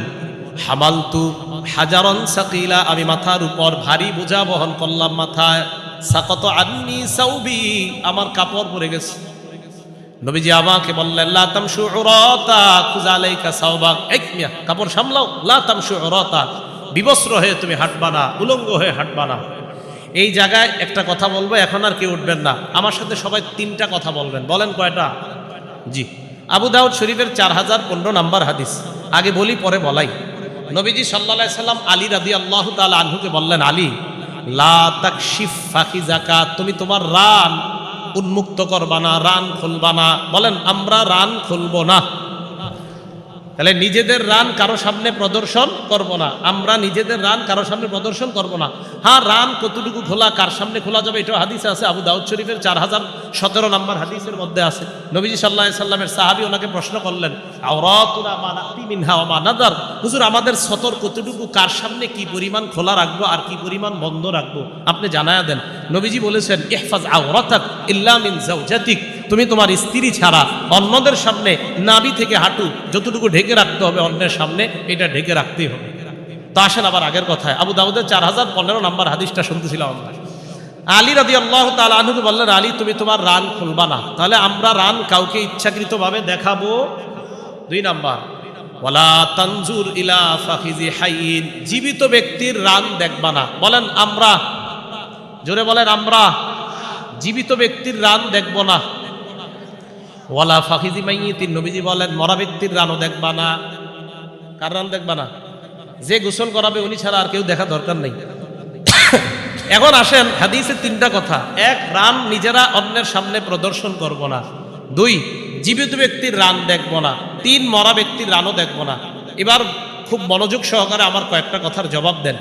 A: হামালতু হাজারান সাকিলা, আমি মাথার উপর ভারী বোঝা বহন করলাম মাথায়, সাকাত আন্নি সাউবি, আমার কাপড় পরে গেছে। নবীজি আমাকে বললেন লা তামশু উরাতা খুযা আলাইকা সাওবাক, এক মিয়া কাপড় সামলাও, লা তামশু উরাতা, বিবস্ত্র হয়ে তুমি হাঁটবা না, উলঙ্গ হয়ে হাঁটবা না। এই জায়গায় একটা কথা বলবো, এখন আর কেউ উঠবেন না, আমার সাথে সবাই 3টা কথা বলবেন। বলেন কয়টা? জি। আবু দাউদ শরীফের 4015 নম্বর হাদিস, আগে বলি পরে বলাই। নবীজি সাল্লাল্লাহু আলাইহি সাল্লাম আলী রাদিয়াল্লাহু তাআলা আনহুকে বললেন, আলী লা তাকশিফ ফাখিজাকা, তুমি তোমার রান উন্মুক্ত করবা না, রান খুলবা না। বলেন আমরা রান খুলবো না। তাহলে নিজেদের রান কারো সামনে প্রদর্শন করব না, আমরা নিজেদের রান কারো সামনে প্রদর্শন করব না। হ্যাঁ, রান কতটুকু খোলা, কার সামনে খোলা যাবে, এটাও হাদিসে আছে। আবু দাউদ শরীফের 4017 নম্বর হাদিসের মধ্যে আছে। নবীজি সাল্লাল্লাহু আলাইহি সাল্লামের সাহাবী ওনাকে প্রশ্ন করলেন, আওরাতুনা মা নাতি মিনহা ওয়া মা নাদার, হুজুর আমাদের সতর কতটুকু, কার সামনে কি পরিমাণ খোলা রাখবো আর কি পরিমাণ বন্ধ রাখবো, আপনি জানায়া দেন। নবীজি বলেছেন ইহফাজ আওরাতাক ইল্লা মিন যাওজাতিক, তুমি তোমার স্ত্রী ছাড়া অন্যদের সামনে নাভি থেকে হাঁটু যতটুকু ঢেকে রাখতে হবে অন্যের সামনে, এটা ঢেকে রাখতেই হবে। তো আসেন আবার আগের কথায়, আবু দাউদের 4015 নম্বর হাদিসটা শুনতেছিলাম আমরা। আলী রাদিয়াল্লাহু তাআলা আনহুকে বললেন, আলী তুমি তোমার রান খুলবা না। তাহলে আমরা রান কাউকে ইচ্ছাকৃতভাবে দেখাবো। 2 নাম্বার, ওয়ালা তানজুর ইলা ফাখিজি হাইয়িন, জীবিত ব্যক্তির রান দেখবা না। বলেন আমরা, জোরে বলেন আমরা, জীবিত ব্যক্তির রান দেখব না। ওয়ালা ফাখিজি মাইয়িতিন, নবীজি বলেন মরা ব্যক্তির রানও দেখবা না। কার রান দেখবা না? যে গোসল করাবে উনি ছাড়া আর কেউ দেখা দরকার নেই। এখন আসেন হাদিসে 3টা কথা। 1, রান নিজেরা অন্যের সামনে প্রদর্শন করব না। 2, জীবিত ব্যক্তির রান দেখব না। 3, মরা ব্যক্তির রানও দেখব না। এবার খুব মনোযোগ সহকারে আমার কয়েকটা কথার জবাব দেন।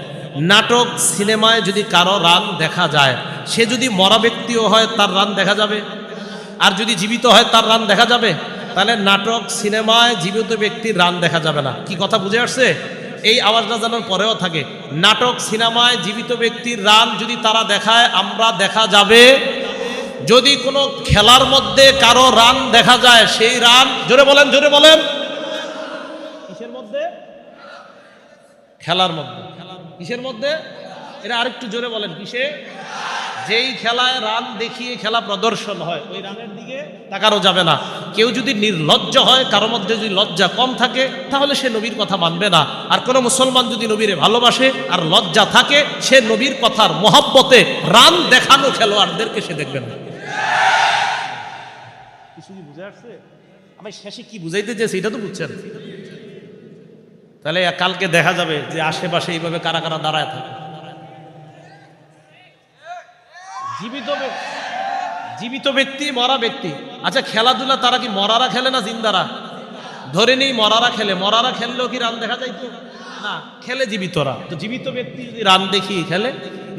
A: নাটক সিনেমায় যদি কারো রান দেখা যায়, সে যদি মরা ব্যক্তিও হয় তার রান দেখা যাবে, আর যদি জীবিত হয় তার রান দেখা যাবে। তাহলে নাটক সিনেমায় জীবিত ব্যক্তির রান দেখা যাবে না। কি কথা বুঝে আসছে? এই আওয়াজটা যেন পরেও থাকে। নাটক সিনেমায় জীবিত ব্যক্তির রান যদি তারা দেখায়, আমরা দেখা যাবে। যদি কোনো খেলার মধ্যে কারো রান দেখা যায়, সেই রান, জোরে বলেন জোরে বলেন, কিসের মধ্যে? খেলার মধ্যে। কিসের মধ্যে? এটা আরেকটু জোরে বলেন, কিসে? যেই খেলায় রান দেখিয়ে খেলা প্রদর্শন হয়, ওই রানের দিকে তাকানো যাবে না। কেউ যদি নির্লজ্জ হয়, কারো মধ্যে যদি লজ্জা কম থাকে, তাহলে সে নবীর কথা মানবে না। আর কোনো মুসলমান যদি নবীরে ভালোবাসে আর লজ্জা থাকে, সে নবীর কথার মহব্বতে রান দেখানো খেলোয়াড়দেরকে সে দেখবে না। কিছু কি বুঝে আসছে? আমি শেষে কি বুঝাইতে চেয়েছি এটা তো বুঝছেন। তাহলে কালকে দেখা যাবে যে আশেপাশে এইভাবে কারা কারা দাঁড়ায় থাকে। জীবিত ব্যক্তি, মরা ব্যক্তি। আচ্ছা, খেলাধুলা তারা কি মরারা খেলে না জিন্দারা? ধরে নেই মরারা খেলে। মরারা খেললেও কি রান দেখা যাইতো? না, খেলে জীবিতরা। তো জীবিত ব্যক্তি যদি রান দেখিয়ে খেলে,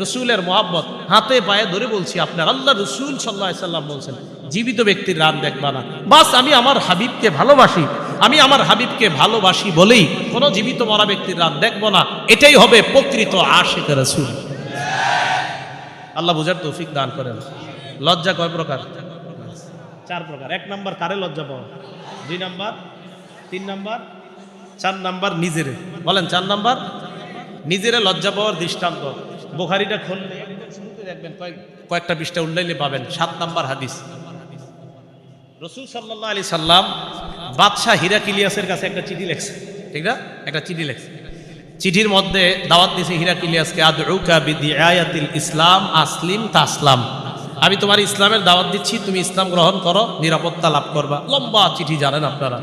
A: রসুলের মহাব্বত হাতে পায়ে ধরে বলছি, আপনার আল্লাহ রসুল সাল্লাল্লাহু আলাইহি সাল্লাম বলছেন জীবিত ব্যক্তির রান দেখবা না। বাস আমি আমার হাবিবকে ভালোবাসি, আমি আমার হাবিবকে ভালোবাসি বলেই কোনো জীবিত মরা ব্যক্তির রান দেখবো না। এটাই হবে প্রকৃত আশিক রাসূল। আল্লাহ বুঝার তৌফিক দান করেন। লজ্জা কয় প্রকার? 4 প্রকার। 1 নাম্বার কারে লজ্জা পাওয়া, 2 নাম্বার, 3 নাম্বার, 4 নাম্বার নিজেরে। বলেন 4 নাম্বার নিজেরে লজ্জা পাওয়ার দৃষ্টান্ত। বুখারীটা খুললে একদম শুরুতে দেখবেন, কয়েকটা পৃষ্ঠা উল্লাইলে পাবেন 7 নাম্বার হাদিস। রাসূল সাল্লাল্লাহু আলাইহি সাল্লাম বাদশাহ হিরাক্লিয়াসের কাছে একটা চিঠি লিখছে, ঠিক না? একটা চিঠি লিখছে। চিঠির মধ্যে দাওয়াত দিয়েছে হিরাক্লিয়াসকে, আদউকা বিদিআয়াতিল ইসলাম আসলিম তাসলাম, আমি তোমার ইসলামের দাওয়াত দিচ্ছি, তুমি ইসলাম গ্রহণ করো, নিরাপত্তা লাভ করবা। লম্বা চিঠি, জানেন আপনারা।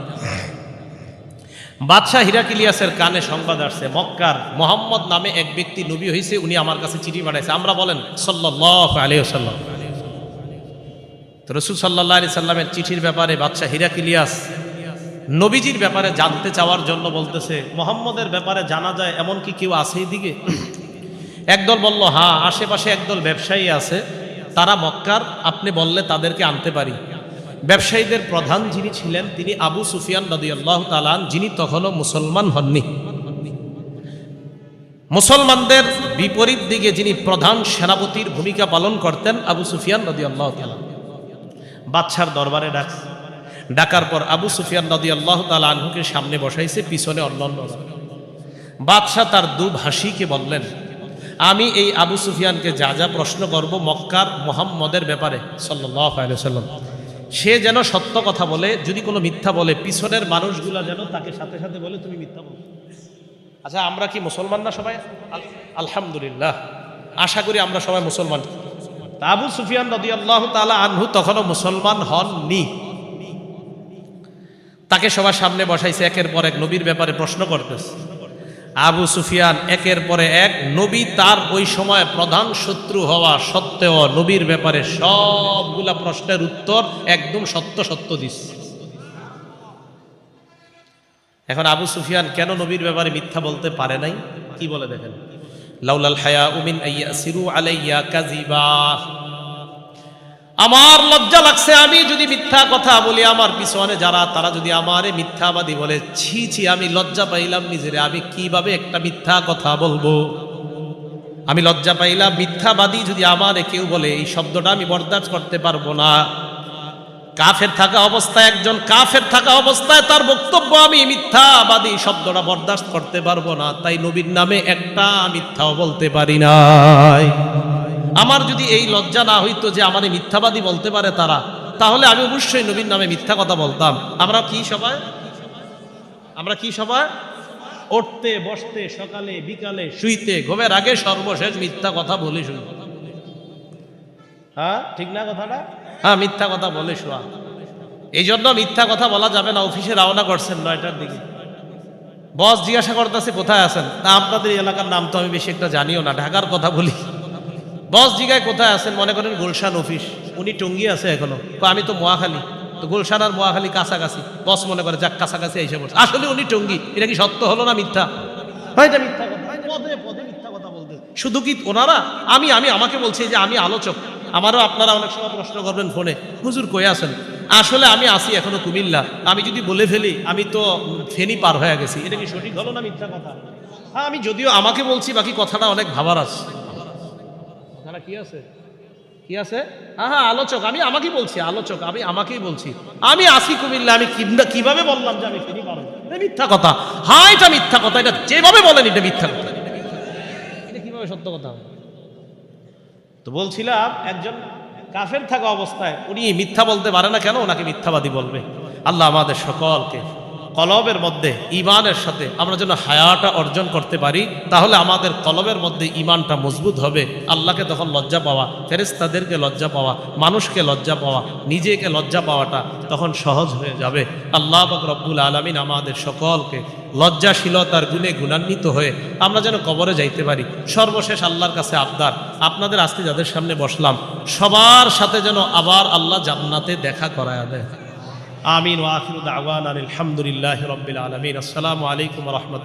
A: বাদশাহ হিরাকিলিয়াসের কানে সংবাদ আসছে মক্কার মোহাম্মদ নামে এক ব্যক্তি নবী হয়েছে, উনি আমার কাছে চিঠি পাঠাইছে। আমরা বলেন সাল্লাল্লাহু আলাইহি ওয়াসাল্লাম। তো রাসূল সাল্লাল্লাহু আলাইহি সাল্লামের চিঠির ব্যাপারে বাদশাহ হিরাকিলিয়াস নবীজির ব্যাপারে জানতে চাওয়ার জন্য বলতেছে, মোহাম্মদের ব্যাপারে জানা যায় এমন কি কেউ আছে এদিকে? একদল বলল হ্যাঁ, আশেপাশে একদল ব্যবসায়ী আছে, তারা মক্কার, আপনি বললে তাদেরকে আনতে পারি। ব্যবসায়ীদের প্রধান যিনি ছিলেন তিনি আবু সুফিয়ান রাদিয়াল্লাহু তাআলা, যিনি তখনও মুসলমান হননি। মুসলমানদের বিপরীত দিকে যিনি প্রধান সেনাপতির ভূমিকা পালন করতেন আবু সুফিয়ান রাদিয়াল্লাহু তাআলা। বাদশার দরবারে ডাকার পর আবু সুফিয়ান রাদিয়াল্লাহু তাআলা আনহুকে সামনে বসাইছে, পিছনে অন্যান্য। বাদশাহ তার দুভাষীকে বললেন, আমি এই আবু সুফিয়ানকে যা যা প্রশ্ন করব মক্কার মুহাম্মদের ব্যাপারে সাল্লাল্লাহু আলাইহি ওয়াসাল্লাম, সে যেন সত্য কথা বলে, যদি কোনো মিথ্যা বলে পিছনের মানুষগুলা যেন তাকে সাথে সাথে বলে তুমি মিথ্যা বলো। আচ্ছা, আমরা কি মুসলমান না সবাই? আলহামদুলিল্লাহ, আশা করি আমরা সবাই মুসলমান। আবু সুফিয়ান রাদিয়াল্লাহু তাআলা আনহু তখনও মুসলমান হননি। তাকে সবার সামনে বসাইছে, একের পর এক নবীর ব্যাপারে প্রশ্ন করতেছে। আবু সুফিয়ান একের পরে এক নবী তার ওই সময় প্রধান শত্রু হওয়া সত্ত্বেও নবীর ব্যাপারে সবগুলা প্রশ্নের উত্তর একদম সত্য সত্য দিচ্ছে। এখন আবু সুফিয়ান কেন নবীর ব্যাপারে মিথ্যা বলতে পারে নাই? কি বলে দেখেন, লাউলাল হায়াউ মিন আইয়াসিরু আলাইয়া কাযিবা, আমার লজ্জা লাগছে আমি যদি মিথ্যা কথা বলি, আমার পিছনে যারা তারা যদি আমারে মিথ্যাবাদী বলে, ছি ছি, আমি লজ্জা পাইলাম নিজেরে, আমি কিভাবে একটা মিথ্যা কথা বলবো? আমি লজ্জা পাইলাম, মিথ্যাবাদী যদি আমারে কেউ বলে, এই শব্দটা আমি বরদাস্ত করতে পারবো না। কাফের থাকা অবস্থায়, একজন কাফের থাকা অবস্থায় তার বক্তব্য আমি মিথ্যাবাদী শব্দটা বরদাস্ত করতে পারবো না, তাই নবীর নামে একটা মিথ্যাও বলতে পারি নাই। আমার যদি এই লজ্জা না হইতো যে আমারে মিথ্যাবাদী বলতে পারে তারা, তাহলে আমি অবশ্যই নবীর নামে মিথ্যা কথা বলতাম। আমরা কি সবাই উঠতে বসতে, সকালে বিকালে, শুইতে ঘুমের আগে সর্বশেষ মিথ্যা কথা বলে শুই। হ্যাঁ, ঠিক না কথাটা? হ্যাঁ, মিথ্যা কথা বলে শোয়া। এই জন্য মিথ্যা কথা বলা যাবে না। অফিসে রওনা করছেন 9টার দিকে, বস জিজ্ঞাসা করতেছে কোথায় আছেন? তা আপনাদের এলাকার নাম তো আমি বেশি একটা জানিও না, ঢাকার কথা বলি। বস জিগায় কোথায় আছেন? মনে করেন গুলশান অফিস, উনি টঙ্গী আছে এখনো, আমি তো মোয়াখালী, তো গুলশান আর মোয়াখালী কাছাকাছি। বস মনে করে যাক কাছাকাছি এসে পড়ছে, আসলে উনি টঙ্গী। এটা কি সত্য হলো না মিথ্যা? এটা মিথ্যা কথা, পদে পদে মিথ্যা কথা বলতে। শুধু কি ওনারা, আমি আমাকে বলছি যে আমি আলোচক। আমারও আপনারা অনেক সময় প্রশ্ন করবেন ফোনে, হুজুর কই আছেন? আসলে আমি আসি এখনো কুমিল্লা। আমি যদি বলে ফেলি আমি তো ফেনী পার হয়ে গেছি, এটা কি সঠিক হলো না মিথ্যা কথা? হ্যাঁ, আমি যদিও আমাকে বলছি, বাকি কথাটা অনেক ভাবার আছে। কি আছে? হ্যাঁ, আলোচক। আমি আমাকেই বলছি, আলোচক আমি আমাকেই বলছি। আমি আসি কুমিল্লা, আমি কিভাবে বললাম যে আমি ফেনী পার? মিথ্যা কথা। হ্যাঁ, এটা মিথ্যা কথা। এটা যেভাবে বলেন এটা মিথ্যা কথা। এটা কিভাবে সত্য কথা? তো বলছিলাম, একজন কাফের থাকা অবস্থায় উনি মিথ্যা বলতে পারে না কেন? ওনাকে মিথ্যাবাদী বলবে। আল্লাহ আমাদের সকলকে কলবের মধ্যে ইমানের সাথে আমরা যেন হায়াটা অর্জন করতে পারি, তাহলে আমাদের কলবের মধ্যে ইমানটা মজবুত হবে। আল্লাহকে তখন লজ্জা পাওয়া, ফেরেশতাদেরকে লজ্জা পাওয়া, মানুষকে লজ্জা পাওয়া, নিজেকে লজ্জা পাওয়াটা তখন সহজ হয়ে যাবে। আল্লাহ পাক রব্বুল আলামিন আমাদের সকলকে লজ্জাশীলতার গুণে গুণান্বিত হয়ে আমরা যেন কবরে যাইতে পারি। সর্বশেষ আল্লাহর কাছে আবদার, আপনাদের আজকে যাদের সামনে বসলাম সবার সাথে যেন আবার আল্লাহ জান্নাতে দেখা করায়া দেয়। আমিন ওয়া আখিরু দাওয়ানা আলহামদুলিল্লাহি রাব্বিল আলামিন। আসসালামু আলাইকুম ওয়া রাহমাতুল্লাহ।